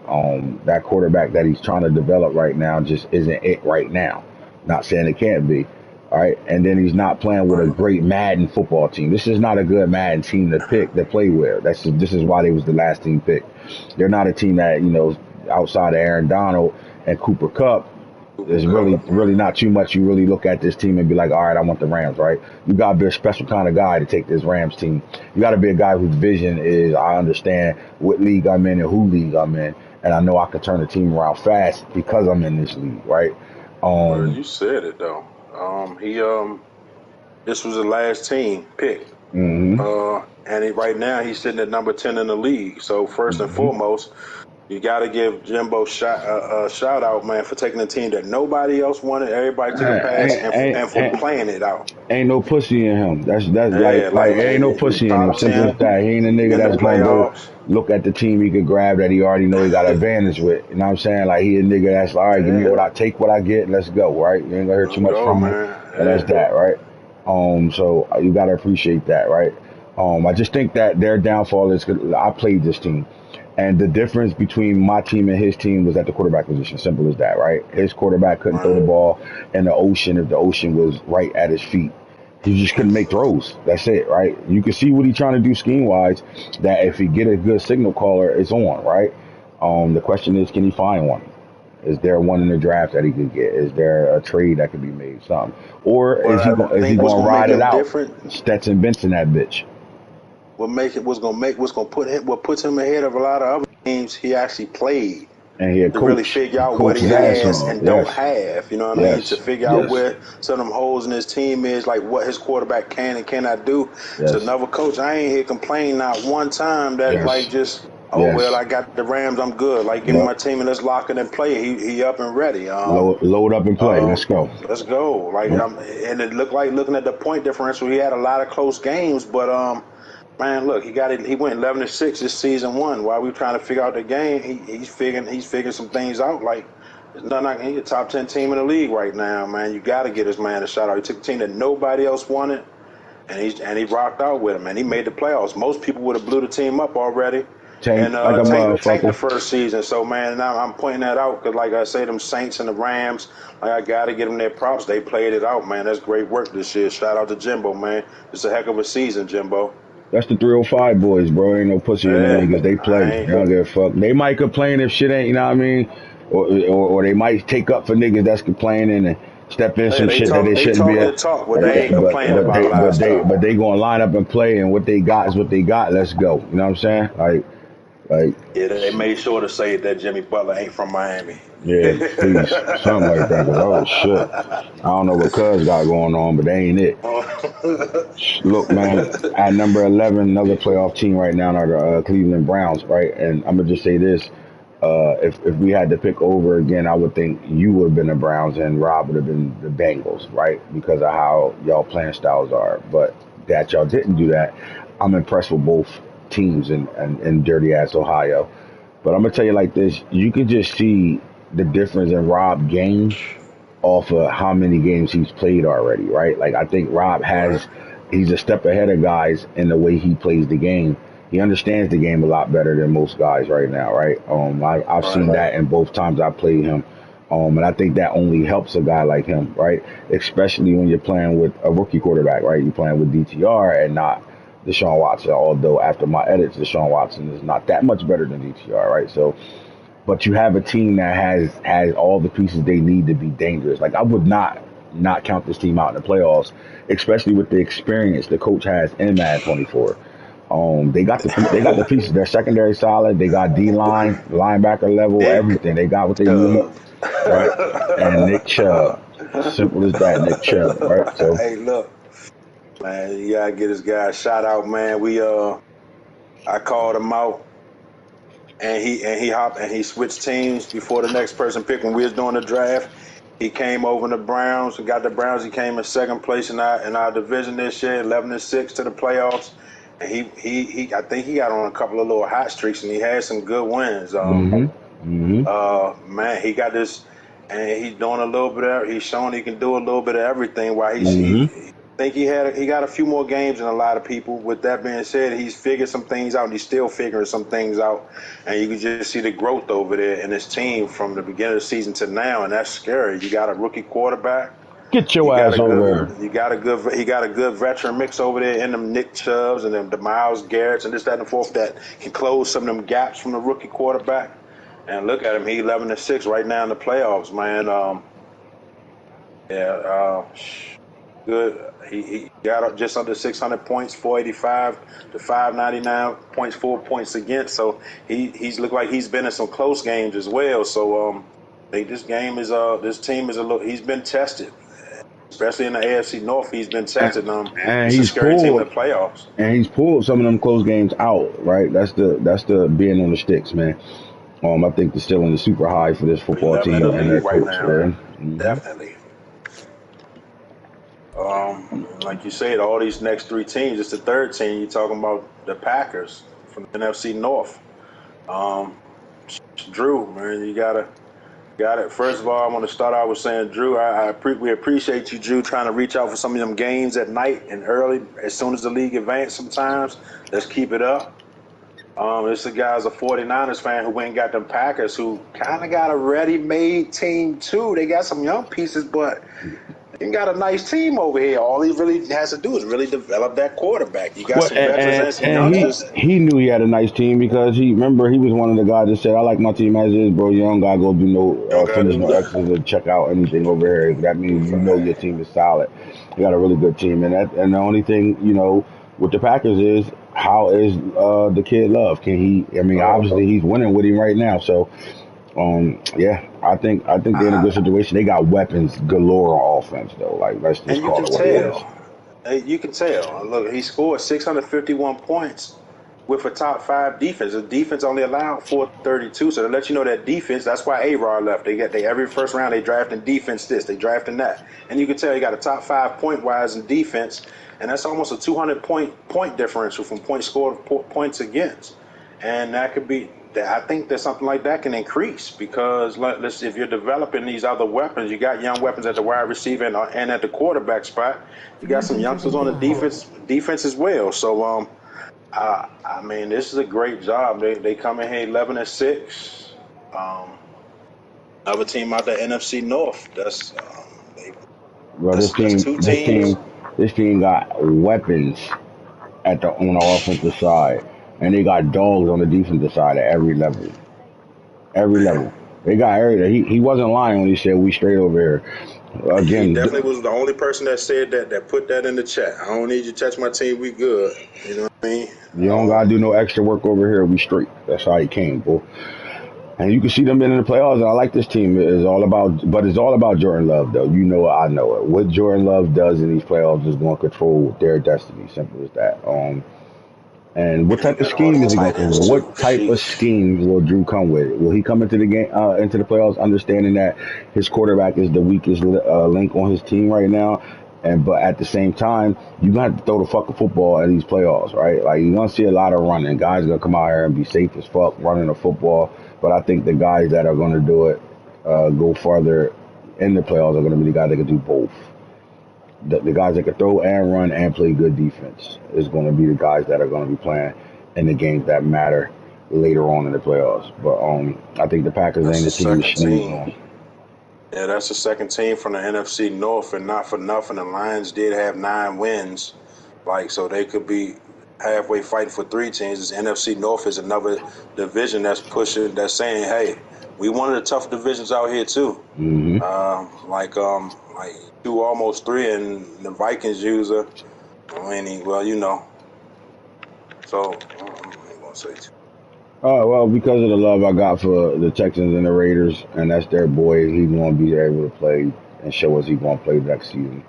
That quarterback that he's trying to develop right now just isn't it right now. Not saying it can't be, all right? And then he's not playing with a Right. great Madden football team. This is not a good Madden team to play with. This is why they was the last team picked. They're not a team that outside of Aaron Donald and Cooper Cup. There's Cooper Cup, really not too much. You really look at this team and be like, all right, I want the Rams, right? You got to be a special kind of guy to take this Rams team. You got to be a guy whose vision is, I understand what league I'm in and who league I'm in, and I know I can turn the team around fast because I'm in this league, right? Well, Um, you said it though. He this was the last team picked. hmm Right now he's sitting at number 10 in the league. So first and hmm foremost, you got to give Jimbo a shout out, man, for taking a team that nobody else wanted. Everybody took a pass, ain't, and for ain't, playing it out. ain't no pussy in him. That's Yeah, like like ain't no pussy in him. top Simple as 10 that. He ain't a nigga in the that's gonna go playoffs. look at the team he could grab that he already know he got advantage with. You know what I'm saying? Like he a nigga that's all right. Give me Yeah, what I get. Let's go. Right? You ain't gonna hear too let's much go, from him, man. and that's Yeah. that. Right? So you gotta appreciate that. Right? I just think that their downfall is 'cause I played this team. And the difference between my team and his team was at the quarterback position. Simple as that, right? His quarterback couldn't throw the Right. ball in the ocean if the ocean was right at his feet. He just couldn't make throws. That's it, right? You can see what he's trying to do scheme wise. That if he get a good signal caller, it's on, right? The question is, can he find one? Is there one in the draft that he could get? Is there a trade that could be made? Something, or But I is he think what's going to gonna make ride it him out? different, Stetson Benson, that bitch, what's gonna put him, what puts him ahead of a lot of other teams. He actually played and he a to really coach. figure He out what coached he his ass has off. and don't Yes, have. You know what I mean? To yes, figure out yes, where some of them holes in his team is, like what his quarterback can and cannot do. So yes, another coach, I ain't hear complain not one time that like yes, just, oh well, yes. I got the Rams, I'm good. Like give me my Yep. team and let's lock it and play. He up and ready. Load up and play. Let's go. Let's go. Like Yep. and it looked like looking at the point differential, he had a lot of close games, but man, look, he got it. He went 11-6 this season one. While we trying to figure out the game, he's figuring some things out. Like there's nothing like he's a top 10 team in the league right now, man. You got to get this man a shout out. He took a team that nobody else wanted, and he rocked out with him, and he made the playoffs. Most people would have blew the team up already, Tank and like a tanked the motherfucker. first season. So man, now I'm pointing that out because, like I say, them Saints and the Rams, like I got to give them their props. They played it out, man. That's great work this year. Shout out to Jimbo, man. It's a heck of a season, Jimbo. That's the 305 boys, bro. Ain't no pussy in them Yeah, niggas. They I play. They ain't. don't give a fuck. They might complain if shit ain't, you know what I mean? Or they might take up for niggas that's complaining and step in Yeah, some shit that they they shouldn't be talking at. the talk, but they ain't complaining about a lot of stuff. But they gonna line up and play, and what they got is what they got. Let's go. You know what I'm saying? Like Yeah, they made sure to say that Jimmy Butler ain't from Miami. yeah, please, something like that. Cause oh shit, I don't know what Cuz got going on, but they ain't it. Look, man, at number 11, another playoff team right now are the Cleveland Browns, right? And I'm gonna just say this: if we had to pick over again, I would think you would have been the Browns and Rob would have been the Bengals, right? Because of how y'all playing styles are. But that y'all didn't do that. I'm impressed with both teams in dirty ass Ohio. But I'm gonna tell you like this: you can just see the difference in Rob game off of how many games he's played already, right? Like I think Rob Right, he's a step ahead of guys in the way he plays the game. He understands the game a lot better than most guys right now, right? I've right. seen that in both times I played him. And I think that only helps a guy like him, right? Especially when you're playing with a rookie quarterback, right? You're playing with DTR and not Deshaun Watson. Although after my edits, Deshaun Watson is not that much better than DTR, right? So but you have a team that has all the pieces they need to be dangerous. Like I would not count this team out in the playoffs, especially with the experience the coach has in Madden 24. They got the pieces. Their secondary solid. They got D line, linebacker level, Nick everything. They got what they need, Chubb. right? And Nick Chubb, simple as that. Nick Chubb, right? So Hey, look, man, you gotta get this guy a shout out, man. I called him out, and he hopped and he switched teams before the next person picked when we was doing the draft. He came over in the Browns and got the Browns. He came in second place in our division this year, 11-6 to the playoffs. And he I think he got on a couple of little hot streaks and he had some good wins. mm-hmm, mm-hmm, Man, he got this, and he's doing a little bit of. He's showing he can do a little bit of everything. While mm-hmm. he think he got a few more games than a lot of people. With that being said, he's figured some things out, and he's still figuring some things out. And you can just see the growth over there in his team from the beginning of the season to now, and that's scary. You got a rookie quarterback. Get your ass over there. He got a good veteran mix over there in them Nick Chubbs and them the Miles Garrett's and this, that, and the fourth that can close some of them gaps from the rookie quarterback. And look at him, he 11-6 right now in the playoffs, man. Yeah, good. He got up just under 600 points, 485 to 599 points, 4 points against. So he's looked like he's been in some close games as well. So I think this team is a little. He's been tested, especially in the AFC North. He's been tested. And It's a scary team in the playoffs. he's pulled some of them close games out, right? That's the being on the sticks, man. I think the ceiling is super high for this football 11 in team the and their league right coach, now, man. Hmm. definitely. Like you said, all these next three teams. It's the third team. You're talking about the Packers from the NFC North. Um, Drew, man, you got it. First of all, I want to start out with saying, Drew, we appreciate you, Drew, trying to reach out for some of them games at night and early as soon as the league advanced. Sometimes let's keep it up. This guy's a 49ers fan who went and got them Packers, who kind of got a ready-made team too. They got some young pieces, but You got a nice team over here. All he really has to do is really develop that quarterback. You got Well, some veterans and some and youngsters. he knew he had a nice team because he was one of the guys that said, "I like my team as is, bro. You don't gotta go do no You don't got to finish do no nothing. extras or check out anything over here. That means you know your team is solid. You got a really good team, and the only thing with the Packers is how is the kid Love? Can he? I mean, So obviously he's winning with him right now, so. Yeah, I think they're in a good situation. They got weapons galore on offense, though. Like, let's just and call it what it is. you can tell. Look, he scored 651 points with a top five defense. The defense only allowed 432, so to let you know that defense. That's why A-Rod left. They every first round they drafting defense this, they drafting that, and you can tell he got a top five point wise in defense, and that's almost a 200 point differential from points scored points against, and that could be. I think that something like that can increase because if you're developing these other weapons, you got young weapons at the wide receiver and at the quarterback spot. You got some youngsters on the defense as well. So I mean, this is a great job. They come in here 11-6. Um, Another team out the NFC North. Well, That's two teams. this team got weapons on the offensive side, and they got dogs on the defensive side at every level. Every Man, level. They got everything. He wasn't lying when he said we straight over here. he Again, definitely was the only person that said that put that in the chat. I don't need you to touch my team. We good. You know what I mean? you don't gotta do no extra work over here. We straight. That's how he came, boy. And you can see them being in the playoffs. And I like this team. It's all about Jordan Love, though. You know it, I know it. What Jordan Love does in these playoffs is going to control their destiny. Simple as that. And what And you type of got all scheme is these he going tight to come ends with? too. What type of Sheesh. schemes will Drew come with? Will he come into the game, into the playoffs, understanding that his quarterback is the weakest link on his team right now? But at the same time, you gonna have to throw the fucking football in these playoffs, right? Like you're gonna see a lot of running. Guys are gonna come out here and be safe as fuck running the football. But I think the guys that are gonna do it, go farther in the playoffs are gonna be the guys that can do both. The guys that can throw and run and play good defense is going to be the guys that are going to be playing in the games that matter later on in the playoffs. But I think the Packers That's ain't the a team to second sneeze team. on. Yeah, that's the second team from the NFC North, and not for nothing, the Lions did have 9 wins. So they could be halfway fighting for three teams. This NFC North is another division that's saying, hey, we one of the tough divisions out here too. Hmm. Like two, almost three, and the Vikings use a. I mean, well, you know. So I ain't gonna say too. Oh well, because of the love I got for the Texans and the Raiders, and that's their boy, he's going to be able to play and show us he's going to play next season.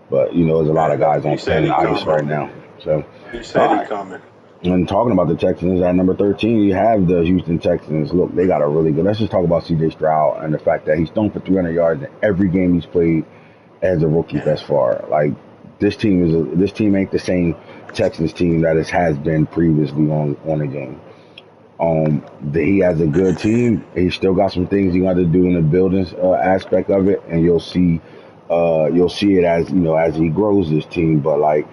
But there's a lot of Man, guys he on said thin he ice coming. right now. So, He all said he right. coming. And talking about the Texans at number 13, you have the Houston Texans. Look, they got a really good. Let's just talk about C.J. Stroud and the fact that he's thrown for 300 yards in every game he's played as a rookie Yeah. thus far. Like this team ain't the same Texans team that it has been previously on the game. He has a good team. He still got some things he got to do in the building aspect of it, and you'll see it as he grows this team. But like,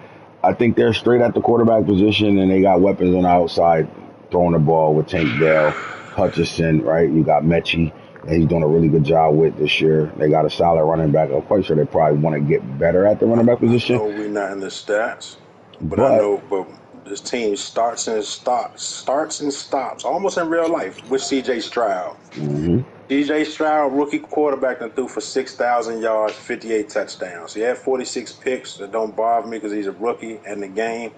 I think they're straight at the quarterback position, and they got weapons on the outside throwing the ball with Tank Dell, Hutchinson, right? You got Mechie, and he's doing a really good job with this year. They got a solid running back. I'm quite sure they probably want to get better at the running back I position, know we're not in the stats, but I but know, but this team starts and stops, almost in real life with C.J. Stroud. mhm. C.J. Stroud, rookie quarterback, that threw for 6,000 yards, 58 touchdowns. He had 46 picks. That don't bother me because he's a rookie in the game.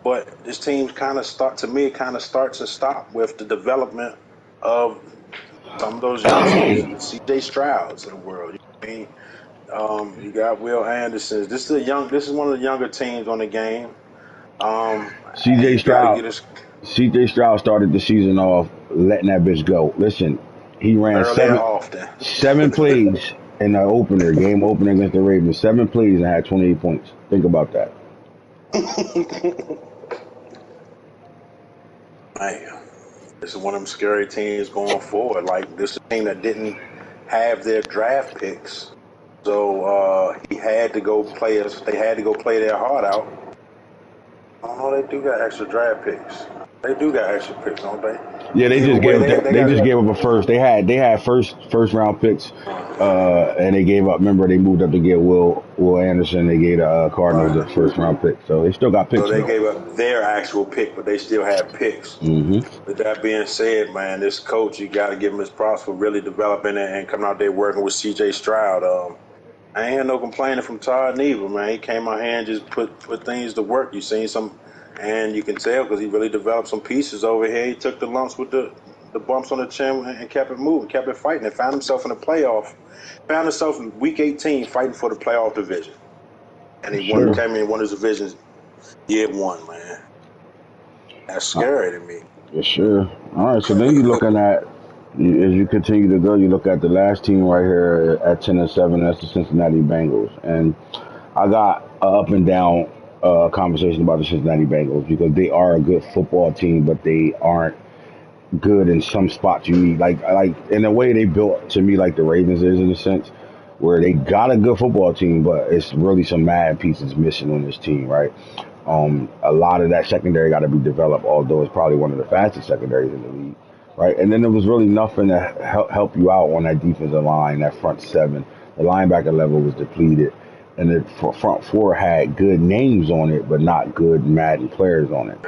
But this team it kind of starts and stops with the development of some of those youngsters, the C.J. Strouds of the world. You know what I mean? You got Will Anderson. This is one of the younger teams on the game. And CJ you got to Stroud get us CJ Stroud started the season off letting that bitch go. Listen, he ran early and often. seven plays in the game opener against the Ravens. 7 plays and had 28 points. Think about that. Man, this is one of them scary teams going forward. Like this is a team that didn't have their draft picks, so he had to go play us. They had to go play their heart out. I don't know. They do got extra draft picks. They do got extra picks, don't they? Yeah, they Gave just away. gave They they got. just gave up a first. They had first round picks, and they gave up. Remember, they moved up to get Will Anderson. They gave the Cardinals a Right. first round pick, so they still got So picks they though. gave up their actual pick, but they still had picks. Hmm. With that being said, man, this coach, you got to give him his props for really developing it and coming out there working with C.J. Stroud. I ain't hear no complaining from Todd neither, man. He came out here and just put things to work. You seen some, and you can tell because he really developed some pieces over here. He took the lumps with the bumps on the chin and kept it moving, kept it fighting, and found himself in the playoff. Found himself in Week 18 fighting for the playoff division, and he won. Sure. Came in won his division year one, man. That's scary to me. Yeah, sure. All right. So then you're looking at as you continue to go, you look at the last team right here at 10-7. That's the Cincinnati Bengals, and I got a up and down conversation about the Cincinnati Bengals because they are a good football team, but they aren't good in some spots. You need like in a way they built to me like the Ravens is in a sense where they got a good football team, but it's really some mad pieces missing on this team, right? A lot of that secondary got to be developed, although it's probably one of the fastest secondaries in the league, right? And then there was really nothing to help you out on that defensive line, that front seven. The linebacker level was depleted, and the front four had good names on it, but not good Madden players on it.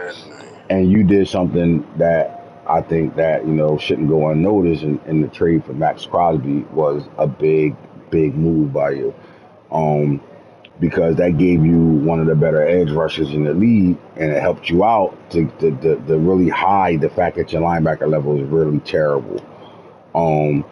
And you did something that I think that shouldn't go unnoticed in the trade for Max Crosby was a big move by you. Um, because that gave you one of the better edge rushers in the league, and it helped you out to really hide the fact that your linebacker level is really terrible. Um,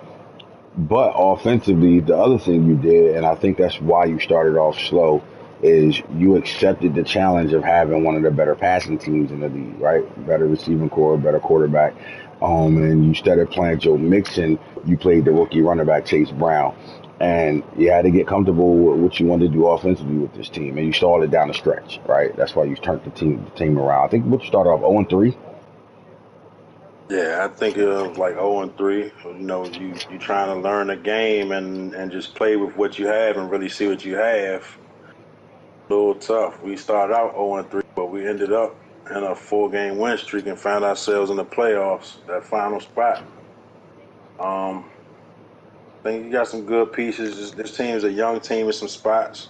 but offensively, the other thing you did, and I think that's why you started off slow, is you accepted the challenge of having one of the better passing teams in the league, right? Better receiving core, better quarterback. And you started playing Joe Mixon, you played the rookie running back Chase Brown. And you had to get comfortable with what you wanted to do offensively with this team. And you stalled it down the stretch, right? That's why you turned the team around. I think what you started off 0-3. Yeah, I think it was like 0-3. You trying to learn the game and just play with what you have and really see what you have. A little tough. We started out 0-3, but we ended up in a 4-game win streak and found ourselves in the playoffs, that final spot. Um, I think you got some good pieces. This team is a young team in some spots.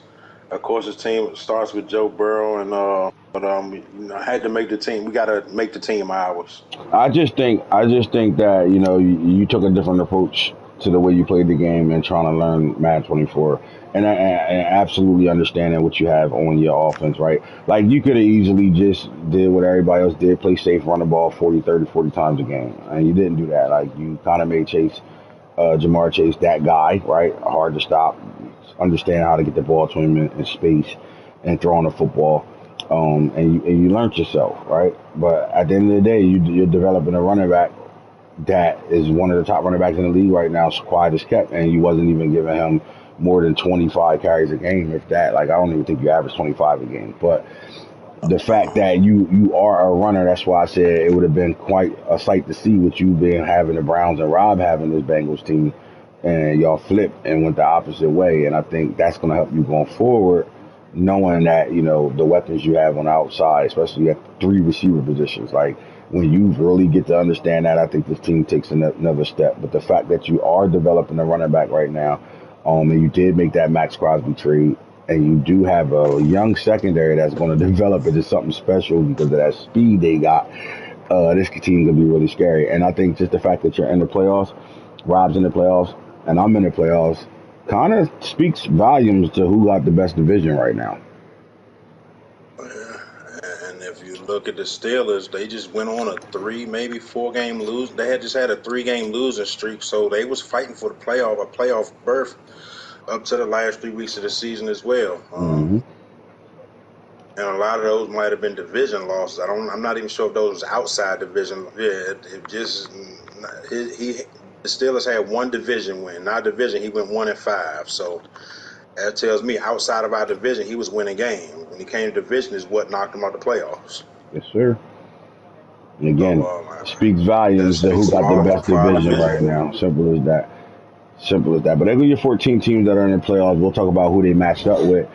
Of course, this team starts with Joe Burrow, but I had to make the team. We got to make the team ours. I just think that you took a different approach to the way you played the game and trying to learn Madden 24, and absolutely understanding what you have on your offense, right? Like you could have easily just did what everybody else did, play safe, run the ball 40, 30, 40 times a game, and you didn't do that. Like you kind of made Jamar Chase that guy, right? Hard to stop, understand how to get the ball to him in space and throwing the football. And you learned yourself, right? But at the end of the day, you're developing a running back that is one of the top running backs in the league right now, quiet as kept, and you wasn't even giving him more than 25 carries a game, if that. Like I don't even think you average 25 a game, but the fact that you are a runner, that's why I said it would have been quite a sight to see what you been having the Browns and Rob having this Bengals team, and y'all flipped and went the opposite way. And I think that's going to help you going forward, knowing that the weapons you have on the outside, especially at three receiver positions. Like when you really get to understand that, I think this team takes another step. But the fact that you are developing a running back right now, and you did make that Max Crosby trade, and you do have a young secondary that's going to develop into something special because of that speed they got. This team gonna be really scary, and I think just the fact that you're in the playoffs, Rob's in the playoffs, and I'm in the playoffs, kind of speaks volumes to who got the best division right now. Yeah. And if you look at the Steelers, they just went on a 3, maybe 4-game lose. They had just had a 3-game losing streak, so they was fighting for a playoff berth up to the last 3 weeks of the season as well. Hmm. And a lot of those might have been division losses. I'm not even sure if those was outside division. Yeah, it just the Steelers had one division win. Not division, he went 1-5. So that tells me outside of our division, he was winning games. When he came to division, is what knocked him out the playoffs. Yes, sir. And So again, speaks that volumes to who speaks got the volume best for our division right division. now. Simple as that. Simple as that. But there go your 14 teams that are in the playoffs. We'll talk about who they matched up with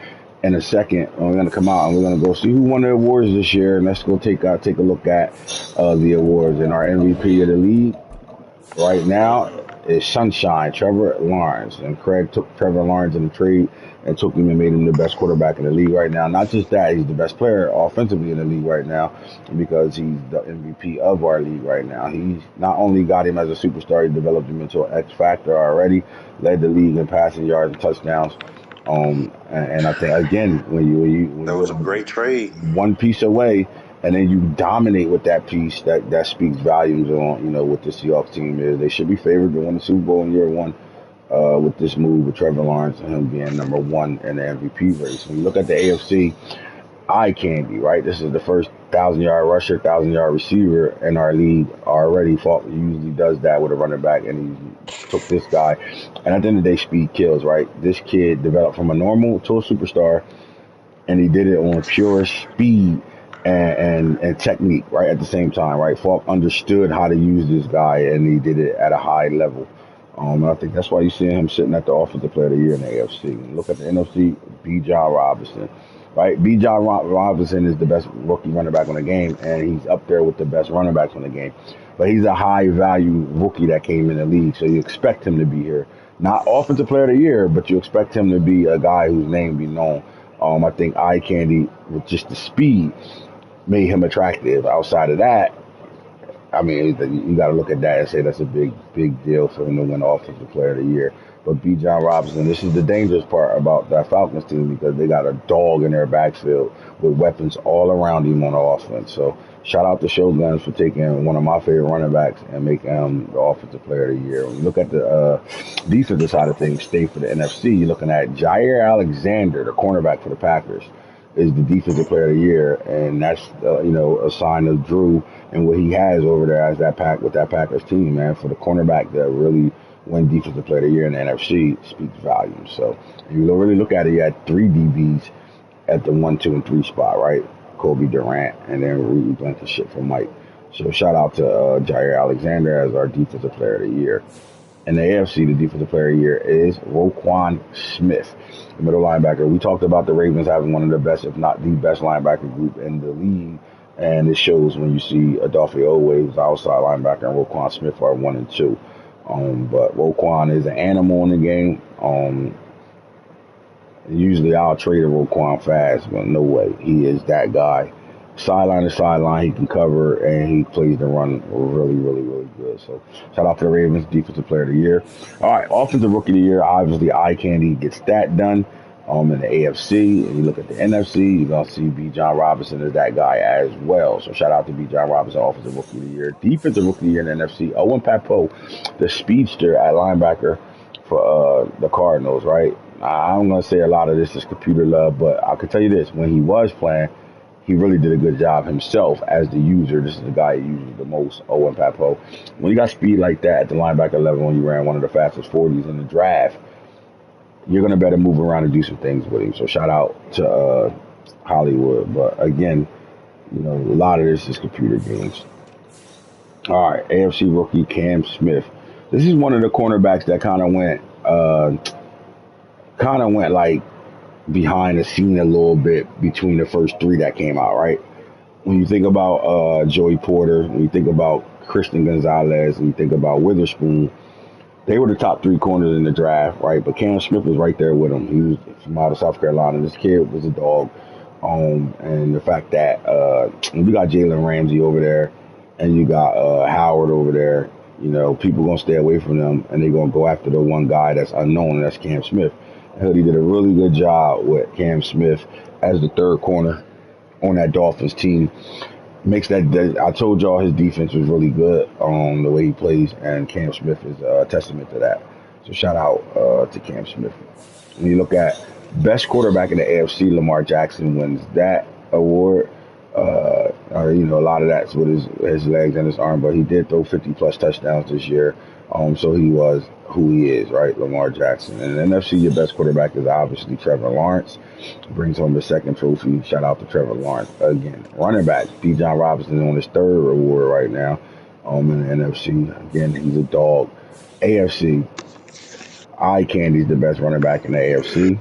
in a second. We're going to come out and we're going to go see who won the awards this year. And let's go take a look at the awards. And our MVP of the league right now is Sunshine, Trevor Lawrence. And Craig took Trevor Lawrence in the trade and took him and made him the best quarterback in the league right now. Not just that, he's the best player offensively in the league right now because he's the MVP of our league right now. He's not only got him as a superstar, he developed him into an X factor already, led the league in passing yards and touchdowns. And I think again, when That you're was a great trade. one piece away, and then you dominate with that piece, that speaks volumes on what the Seahawks team is. They should be favored to win the Super Bowl in year one with this move with Trevor Lawrence and him being number one in the MVP race. When you look at the AFC, eye candy, right? This is the first 1,000-yard rusher, 1,000-yard receiver in our league already. Falk usually does that with a running back, and he took this guy. And at the end of the day, speed kills, right? This kid developed from a normal to a superstar, and he did it on pure speed and technique, right? At the same time, right? Falk understood how to use this guy, and he did it at a high level. And I think that's why you see him sitting at the Offensive Player of the Year in the AFC. Look at the NFC, B. John Robinson, right? B. John Robinson is the best rookie running back on the game, and he's up there with the best running backs on the game. But he's a high-value rookie that came in the league, so you expect him to be here. Not Offensive Player of the Year, but you expect him to be a guy whose name be known. I think eye candy with just the speed made him attractive. Outside of that, I mean, you got to look at that and say that's a big deal for him to win Offensive Player of the Year. But B. John Robinson, this is the dangerous part about that Falcons team because they got a dog in their backfield with weapons all around him on the offense. So shout out to Shoguns for taking one of my favorite running backs and making him the Offensive Player of the Year. When you look at the defensive side of things, stay for the NFC, you're looking at Jair Alexander, the cornerback for the Packers, is the Defensive Player of the Year, and that's a sign of Drew and what he has over there as that pack with that Packers team, man. For the cornerback that really win Defensive Player of the Year in the NFC speaks volumes. So if you really look at it, you had three DBs at the 1, 2, and 3 spot, right? Kobe Durant and then Reed Blankenship for Mike. So shout out to Jair Alexander as our Defensive Player of the Year. In the AFC, the Defensive Player of the Year is Roquan Smith, the middle linebacker. We talked about the Ravens having one of the best, if not the best, linebacker group in the league, and it shows when you see Adolphe Owe, who's outside linebacker, and Roquan Smith are 1 and 2. But Roquan is an animal in the game. Usually I'll trade a Roquan fast, but no way. He is that guy. Sideline to sideline, he can cover, and he plays the run really good. So shout out to the Ravens, Defensive Player of the Year. All right, Offensive Rookie of the Year, obviously eye candy gets that done. In the AFC, and you look at the NFC, you're going to see B. John Robinson as that guy as well. So shout out to B. John Robinson, Offensive Rookie of the Year. Defensive Rookie of the Year in the NFC, Owen Papo, the speedster at linebacker for the Cardinals, right? I'm going to say a lot of this is computer love, but I can tell you this. When he was playing, he really did a good job himself as the user. This is the guy who uses the most, Owen Papo. When you got speed like that at the linebacker level and you ran one of the fastest 40s in the draft, you're going to better move around and do some things with him. So shout out to Hollywood. But again, a lot of this is computer games. All right, AFC rookie Cam Smith. This is one of the cornerbacks that kind of went like behind the scene a little bit between the first three that came out, right? When you think about Joey Porter, when you think about Christian Gonzalez, when you think about Witherspoon, they were the top three corners in the draft, right? But Cam Smith was right there with him. He was from out of South Carolina. This kid was a dog. And the fact that you got Jalen Ramsey over there and you got Howard over there, people going to stay away from them and they're going to go after the one guy that's unknown, and that's Cam Smith. Hoodie did a really good job with Cam Smith as the third corner on that Dolphins team. Makes that I told y'all his defense was really good on the way he plays, and Cam Smith is a testament to that. So shout out to Cam Smith. When you look at best quarterback in the AFC, Lamar Jackson wins that award. A lot of that's with his legs and his arm, but he did throw 50+ touchdowns this year. So he was who he is, right? Lamar Jackson. And in the NFC, your best quarterback is obviously Trevor Lawrence. Brings home the second trophy. Shout out to Trevor Lawrence. Again, running back, B. John Robinson on his third award right now. In the NFC, again, he's a dog. AFC, eye candy's the best running back in the AFC.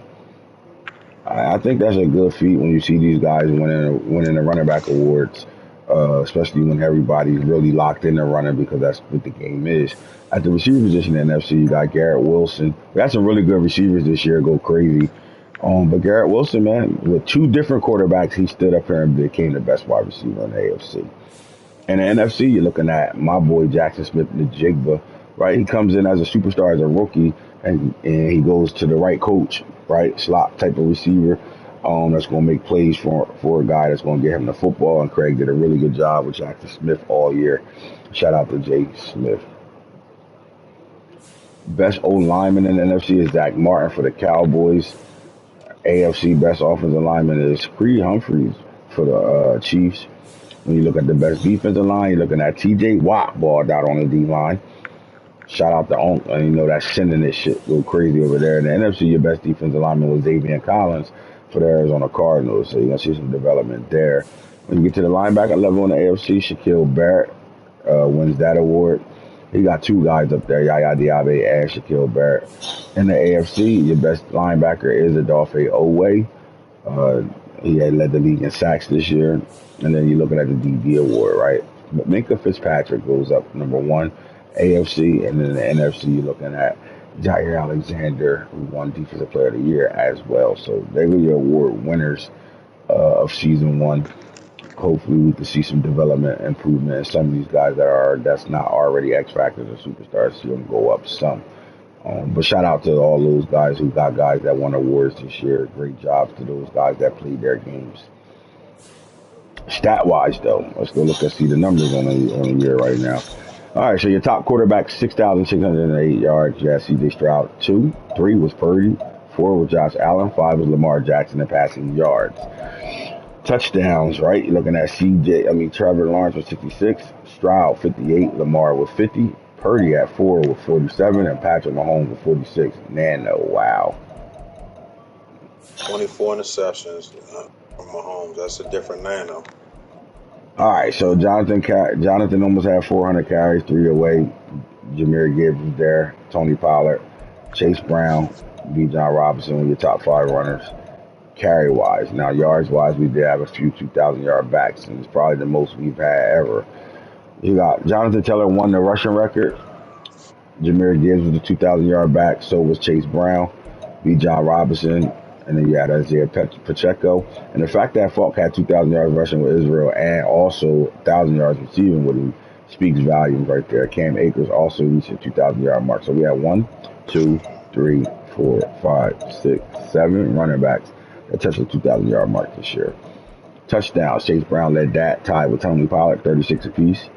I think that's a good feat when you see these guys winning the running back awards, especially when everybody's really locked in the running because that's what the game is. At the receiver position in NFC, you got Garrett Wilson. We got some really good receivers this year, go crazy. But Garrett Wilson, man, with two different quarterbacks, he stood up here and became the best wide receiver in the AFC. In the NFC, you're looking at my boy Jackson Smith, the Jigba, right? He comes in as a superstar, as a rookie, and he goes to the right coach, right? Slot type of receiver that's going to make plays for a guy that's going to get him the football. And Craig did a really good job with Jackson Smith all year. Shout out to Jay Smith. Best O lineman in the NFC is Zach Martin for the Cowboys. AFC best offensive lineman is Creed Humphreys for the Chiefs. When you look at the best defensive line, you're looking at TJ Watt balled out on the D line. Shout out to Onk. You know, that's sending this shit go crazy over there. In the NFC, your best defensive lineman was Davian Collins for the Arizona Cardinals. So you're going to see some development there. When you get to the linebacker level in the AFC, Shaquille Barrett wins that award. He got two guys up there, Yaya Diaby and Shaquille Barrett. In the AFC, your best linebacker is Adolphe Owe. Uh, he had led the league in sacks this year. And then you're looking at the DB award, right? But Minka Fitzpatrick goes up number one, AFC, and then in the NFC, you're looking at Jair Alexander, who won Defensive Player of the Year as well. So they were your award winners of season one. Hopefully, we can see some development, improvement in some of these guys that's not already X factors or superstars. See them go up some. But shout out to all those guys who got guys that won awards this year. Great jobs to those guys that played their games. Stat wise, though, let's go look and see the numbers on the year right now. All right, so your top quarterback, 6,608 yards. You had C.J. Stroud, 2. 3 was Purdy. 4 was Josh Allen. 5 was Lamar Jackson in passing yards. Touchdowns, right? You're looking at Trevor Lawrence with 66, Stroud 58, Lamar with 50, Purdy at 4 with 47, and Patrick Mahomes with 46. Nano, wow. 24 interceptions from Mahomes. That's a different nano. All right, so Jonathan almost had 400 carries, 3 away. Jahmyr Gibbs was there, Tony Pollard, Chase Brown, Bijan Robinson were your top 5 runners. Carry wise, now yards wise, we did have a few 2,000-yard backs, and it's probably the most we've had ever. You got Jonathan Taylor won the rushing record. Jahmyr Gibbs was the 2,000-yard back. So was Chase Brown, Bijan Robinson, and then you had Isaiah Pacheco. And the fact that Falk had 2,000 yards rushing with Israel and also 1,000 yards receiving with him speaks volumes right there. Cam Akers also reached the 2,000-yard mark. So we had 1, 2, 3, 4, 5, 6, 7 running backs that touched the 2,000-yard mark this year. Touchdowns, Chase Brown led that, tied with Tony Pollard, 36 apiece.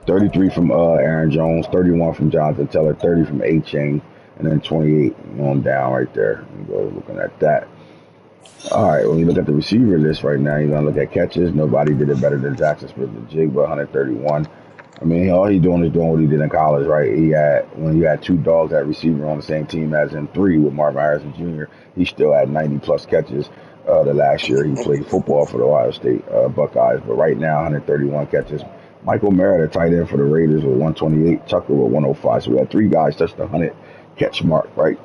33 from Aaron Jones, 31 from Jonathan Taylor, 30 from A-Chain, and then 28 on down right there. You go looking at that. All right, when you look at the receiver list right now, you're going to look at catches. Nobody did it better than Jackson Smith the Jig, but 131. I mean, all he's doing is doing what he did in college, right? When you had 2 dogs at receiver on the same team as him, 3 with Marvin Harrison Jr., he still had 90-plus catches. The last year he played football for the Ohio State Buckeyes, but right now 131 catches. Michael Merritt, tight end for the Raiders with 128, Tucker with 105. So we had 3 guys touch the 100 catch mark, right?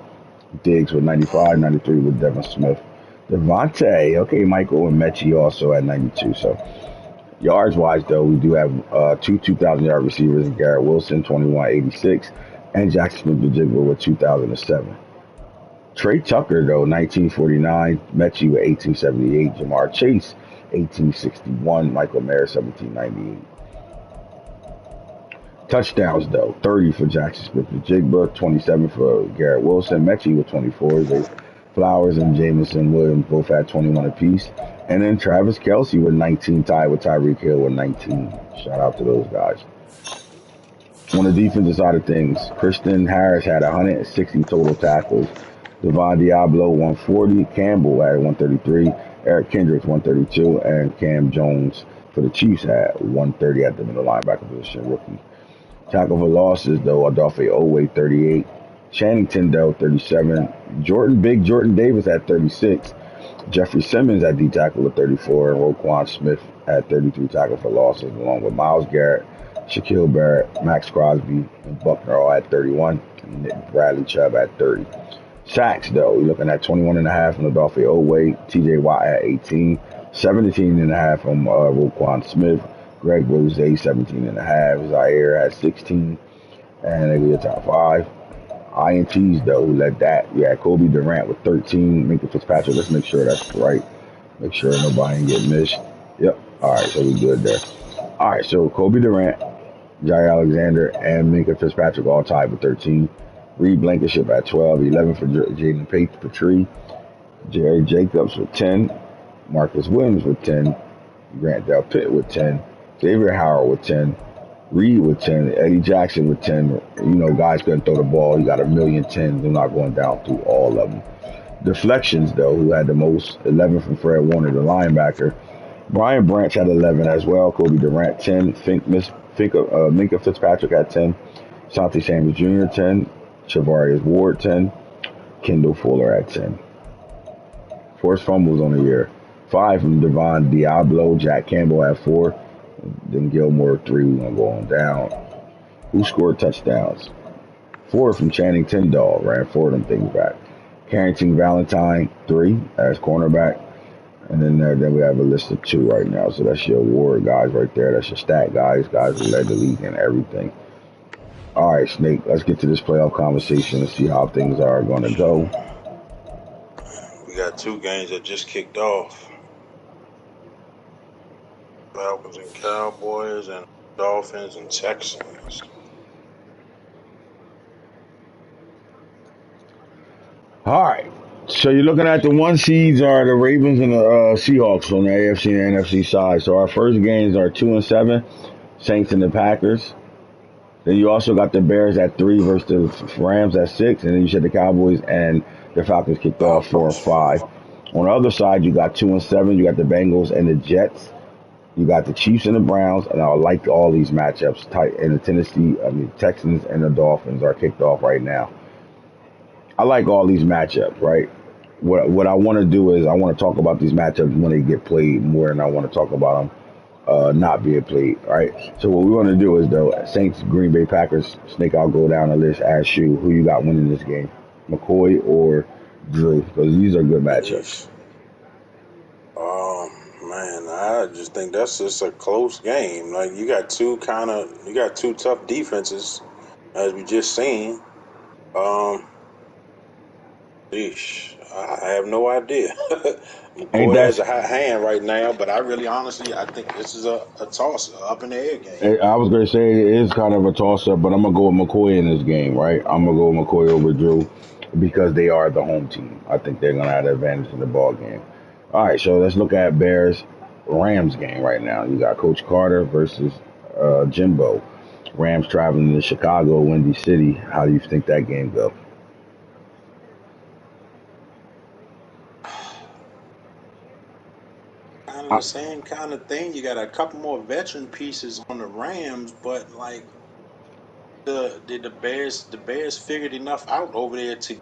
Diggs with 95, 93 with Devin Smith. Devontae, okay, Michael and Mechie also at 92. So yards-wise, though, we do have 2 2,000-yard receivers in Garrett Wilson, 2186, and Jackson Smith-Njigba with 2007. Trey Tucker, though, 1949, Mechie with 1878, Jamar Chase, 1861, Michael Mayer, 1798. Touchdowns, though, 30 for Jackson Smith-Njigba, 27 for Garrett Wilson, Mechie with 24. Flowers and Jamison Williams both had 21 apiece. And then Travis Kelce with 19, tied with Tyreek Hill with 19. Shout out to those guys. On the defensive side of things, Christian Harris had 160 total tackles. Devon Diablo, 140. Campbell had 133. Eric Kendricks, 132. And Cam Jones for the Chiefs had 130 at the middle linebacker position, rookie. Tackle for losses, though, Adolphe Owe, 38. Channing Tindall, 37. Jordan Davis at 36. Jeffrey Simmons at D tackle with 34. And Roquan Smith at 33 tackle for losses, along with Myles Garrett, Shaquille Barrett, Max Crosby, and Buckner all at 31. And Bradley Chubb at 30. Sacks, though, you're looking at 21 and a half from the Odafe Oweh, TJ Watt at 18, 17 and a half from Roquan Smith, Greg Rose, 17 and a half, Zaire at 16, and they get your top five. INTs, though, who led that? You had Kobe Durant with 13, Minka Fitzpatrick. Let's make sure that's right. Make sure nobody can get missed. Yep. All right, so we good there. All right, so Kobe Durant, Jair Alexander, and Minka Fitzpatrick all tied with 13. Reed Blankenship at 12, 11 for Jaden Patry, Jerry Jacobs with 10, Marcus Williams with 10, Grant Del Pitt with 10, Xavier Howard with 10, Reed with 10, Eddie Jackson with 10. You know, guys couldn't throw the ball. You got a million tens. They're not going down through all of them. Deflections, though, who had the most, 11 from Fred Warner, the linebacker. Brian Branch had 11 as well. Kobe Durant, 10. Minka Fitzpatrick at 10. Santi Sanders Jr., 10. Chavarius Ward, 10. Kendall Fuller at 10. Forced fumbles on the year. 5 from Devon Diablo. Jack Campbell at 4. Then Gilmore 3. We're going to go on down. Who scored touchdowns? 4 from Channing Tindall. Ran 4 of them things back. Carrington Valentine, 3 as cornerback. And then we have a list of 2 right now. So that's your award guys right there. That's your stat guys who led the league and everything. All right, Snake, let's get to this playoff conversation and see how things are going to go. We got 2 games that just kicked off. Falcons and Cowboys and Dolphins and Texans. All right. So you're looking at the 1 seeds are the Ravens and the Seahawks on the AFC and NFC side. So our first games are 2 and 7, Saints and the Packers. Then you also got the Bears at 3 versus the Rams at 6, and then you said the Cowboys and the Falcons kicked off 4 and 5. On the other side, you got 2 and 7. You got the Bengals and the Jets. You got the Chiefs and the Browns, and I like all these matchups. And the Texans and the Dolphins are kicked off right now. I like all these matchups, right? What I want to do is I want to talk about these matchups when they get played more than I want to talk about them not being played, right? So what we want to do is, though, Saints, Green Bay Packers, Snake, I'll go down the list, ask you who you got winning this game, McCoy or Drew, because these are good matchups. Man, I just think that's just a close game. Like, you got two tough defenses, as we just seen. I have no idea. Ain't McCoy has that? a hot hand right now, but I think this is a toss, up in the air game. I was gonna say it is kind of a toss up, but I'm gonna go with McCoy in this game, right? I'm gonna go with McCoy over Drew because they are the home team. I think they're gonna have the advantage in the ball game. All right, so let's look at Bears Rams game right now. You got Coach Carter versus Jimbo. Rams traveling to Chicago, Windy City. How do you think that game go? Kind of the same kind of thing. You got a couple more veteran pieces on the Rams, but like the Bears figured enough out over there to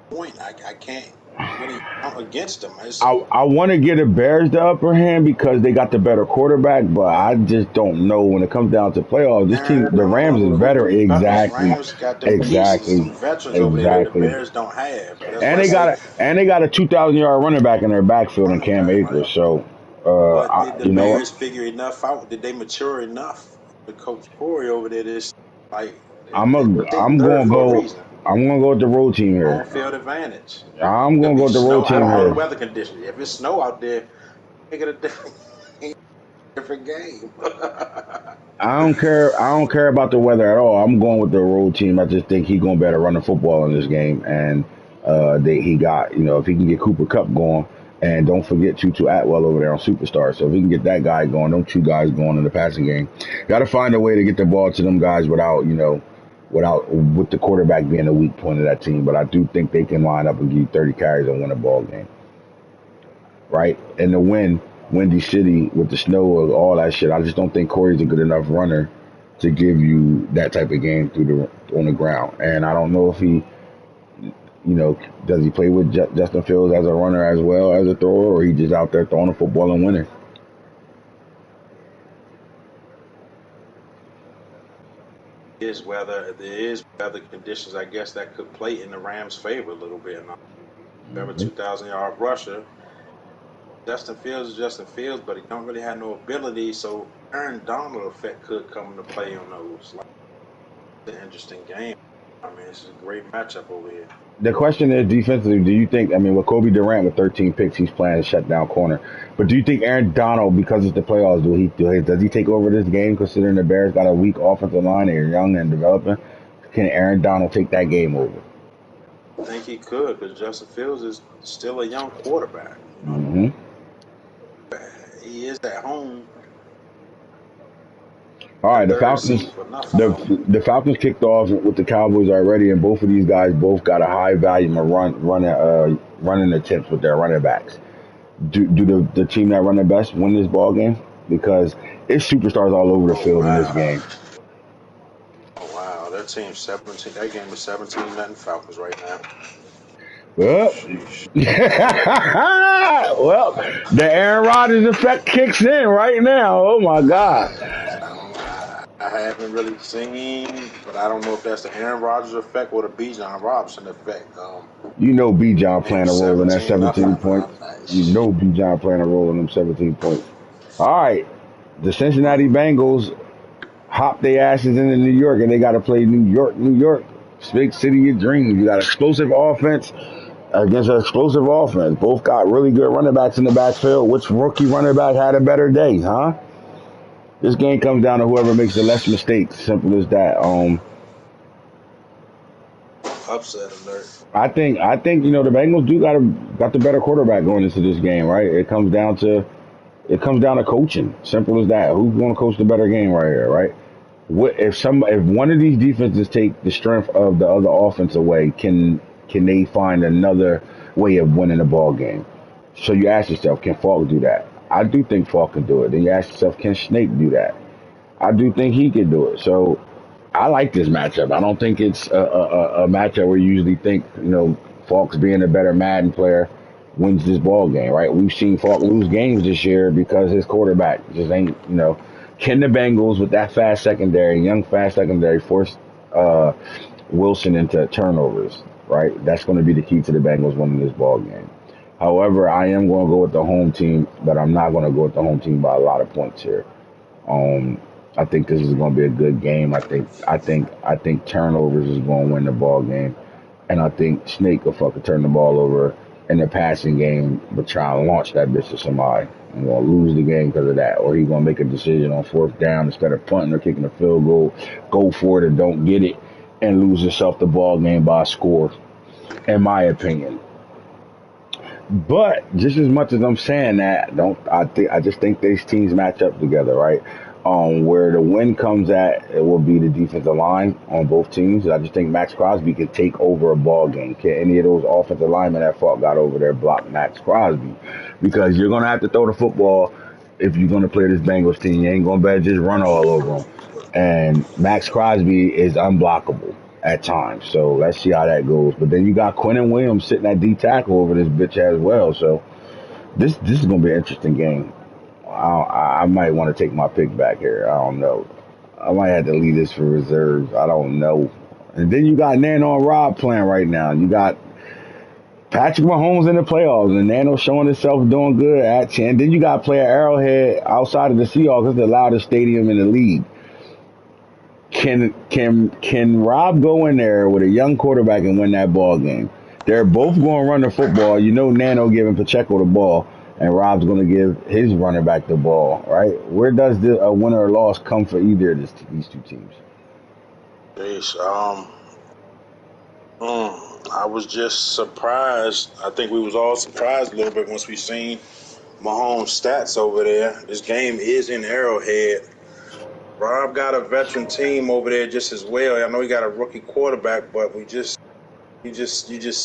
point. I can't really count against them. I want to get the Bears the upper hand because they got the better quarterback, but I just don't know when it comes down to playoffs. This team, the Rams, is better. Those Exactly, Rams got them pieces, exactly, some veterans over there that the exactly. Bears don't have. That's why And I say they got a 2,000-yard running back in their backfield in running Cam back, Akers. right? So, But did the you know what? Bears figure enough out? Did they mature enough? The Coach Corey over there, like they I'm third gonna for a go. reason. I'm gonna go with the road team Home here. field advantage. I'm Could gonna go be with the road snow. I team don't know the here. weather conditions. If it's snow out there, make it a different game. I don't care. I don't care about the weather at all. I'm going with the road team. I just think he's gonna better run the football in this game, and he got if he can get Cooper Cup going, and don't forget Tutu Atwell over there on Superstar. So if he can get that guy going, them 2 guys going in the passing game, got to find a way to get the ball to them guys without with the quarterback being a weak point of that team. But I do think they can line up and give you 30 carries and win a ball game, right? And the win. Windy City with the snow and all that shit. I just don't think Corey's a good enough runner to give you that type of game on the ground. And I don't know if he, does he play with Justin Fields as a runner as well as a thrower, or he just out there throwing the football and winning. There is weather conditions, I guess, that could play in the Rams' favor a little bit. And remember, Mhm. 2,000-yard rusher. Justin Fields is Justin Fields, but he don't really have no ability. So Aaron Donald effect could come into play on those. Like, it's an interesting game. I mean, it's a great matchup over here. The question is defensively, do you think, I mean, with Kobe Durant with 13 picks, he's playing a shutdown corner. But do you think Aaron Donald, because it's the playoffs, does he take over this game considering the Bears got a weak offensive line, they're young and developing? Can Aaron Donald take that game over? I think he could because Justin Fields is still a young quarterback. Hmm. He is at home All the right, the third Falcons. seed for nothing The though. the Falcons kicked off with the Cowboys already, and both of these guys both got a high volume of running attempts with their running backs. Do the team that run the best win this ball game? Because it's superstars all over the Oh field in this wow. game. Oh wow. That team 17. That game is 17-0 Falcons right now. Well, Sheesh. well, the Aaron Rodgers effect kicks in right now. Oh my God! I haven't really seen, but I don't know if that's the Aaron Rodgers effect or the Bijan Robinson effect. You know B. John Man, playing a role in that 17 17 nothing. points. You know B. John playing a role in them 17 points. All right, the Cincinnati Bengals hop their asses into New York, and they got to play New York, New York, big city of dreams. You got explosive offense against an explosive offense. Both got really good running backs in the backfield. Which rookie running back had a better day, huh? This game comes down to whoever makes the less mistakes. Simple as that. Upset alert. I think the Bengals do got the better quarterback going into this game, right? It comes down to coaching. Simple as that. Who's going to coach the better game right here, right? If one of these defenses take the strength of the other offense away, can they find another way of winning the ball game? So you ask yourself, can Falk do that? I do think Falk can do it. Then you ask yourself, can Snake do that? I do think he can do it. So I like this matchup. I don't think it's a matchup where you usually think, Falk's being a better Madden player wins this ball game, right? We've seen Falk lose games this year because his quarterback just ain't. Can the Bengals with that young fast secondary, force Wilson into turnovers, right? That's going to be the key to the Bengals winning this ball game. However, I am going to go with the home team, but I'm not going to go with the home team by a lot of points here. Um, I think this is going to be a good game. I think turnovers is going to win the ball game, and I think Snake will fucking turn the ball over in the passing game, but try and launch that bitch to somebody. I'm going to lose the game because of that, or he's going to make a decision on fourth down instead of punting or kicking a field goal, go for it and don't get it, and lose yourself the ball game by a score. In my opinion. But just as much as I'm saying that, don't I just think these teams match up together, right? Where the win comes at, it will be the defensive line on both teams. I just think Max Crosby could take over a ball game. Can any of those offensive linemen that fought got over there block Max Crosby? Because you're gonna have to throw the football if you're gonna play this Bengals team. You ain't gonna better just run all over them. And Max Crosby is unblockable at times. So let's see how that goes. But then you got Quentin Williams sitting at D tackle over this bitch as well. So this is gonna be an interesting game. I might want to take my pick back here. I don't know. I might have to leave this for reserves. I don't know. And then you got Nano and Rob playing right now. You got Patrick Mahomes in the playoffs, and Nano showing himself doing good at 10. Then you got to play at Arrowhead outside of the Seahawks. It's the loudest stadium in the league. Can Rob go in there with a young quarterback and win that ball game? They're both going to run the football. Nano giving Pacheco the ball, and Rob's going to give his running back the ball. Right? Where does a winner or loss come for either of these two teams? Jeez, I was just surprised. I think we was all surprised a little bit once we seen Mahomes' stats over there. This game is in Arrowhead. Rob got a veteran team over there just as well. I know he got a rookie quarterback, but you just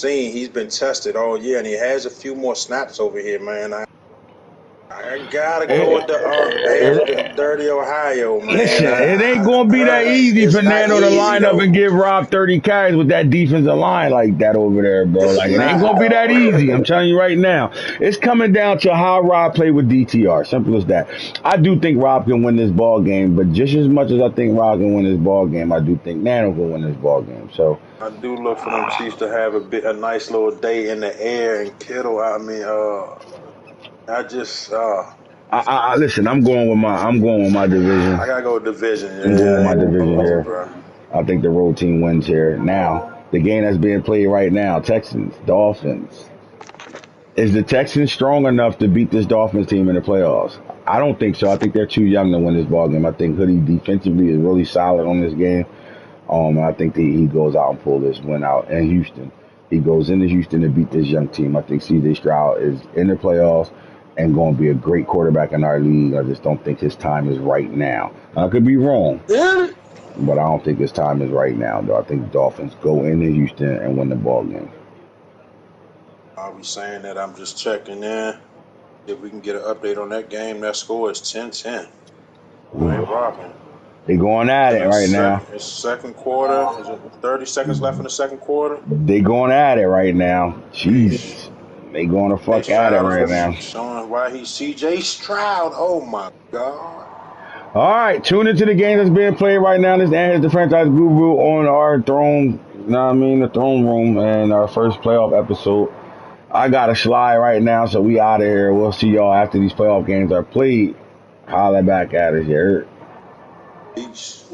seen he's been tested all year, and he has a few more snaps over here, man. I gotta go with It, the it, dirty Ohio, man. Listen, it ain't gonna be that easy for It's not Nano to easy line up though. and give Rob 30 carries with that defensive line like that over there, bro. It's Like it ain't not. gonna be that easy. I'm telling you right now. It's coming down to how Rob played with DTR. Simple as that. I do think Rob can win this ball game, but just as much as I think Rob can win this ball game, I do think Nano can win this ball game. So I do look for them Chiefs to have a nice little day in the air and Kittle. I mean, I just I listen. I'm going with my division. I gotta go with division. I'm going with Yeah, my division here. bro. I think the road team wins here. Now, the game that's being played right now, Texans, Dolphins. Is the Texans strong enough to beat this Dolphins team in the playoffs? I don't think so. I think they're too young to win this ball game. I think Hoodie defensively is really solid on this game. I think that he goes out and pull this win out in Houston. He goes into Houston to beat this young team. I think CJ Stroud is in the playoffs and going to be a great quarterback in our league. I just don't think his time is right now. I could be wrong, Really? but I don't think his time is right now. Though I think the Dolphins go into Houston and win the ball game. I'll be saying that. I'm just checking in. If we can get an update on that game, that score is 10-10. I ain't rocking. They going at In it the right now. second quarter, is it 30 seconds left in the second quarter? They going at it right now. Yeesh. Jesus. They going to Hey, fuck at it Stroud right is now. showing why he's CJ Stroud. Oh my God. All right, tune into the game that's being played right now. This is the franchise guru on our throne, you know what I mean, the throne room, and our first playoff episode. I got to slide right now, so we out of here. We'll see y'all after these playoff games are played. Holla back at us here. Peace.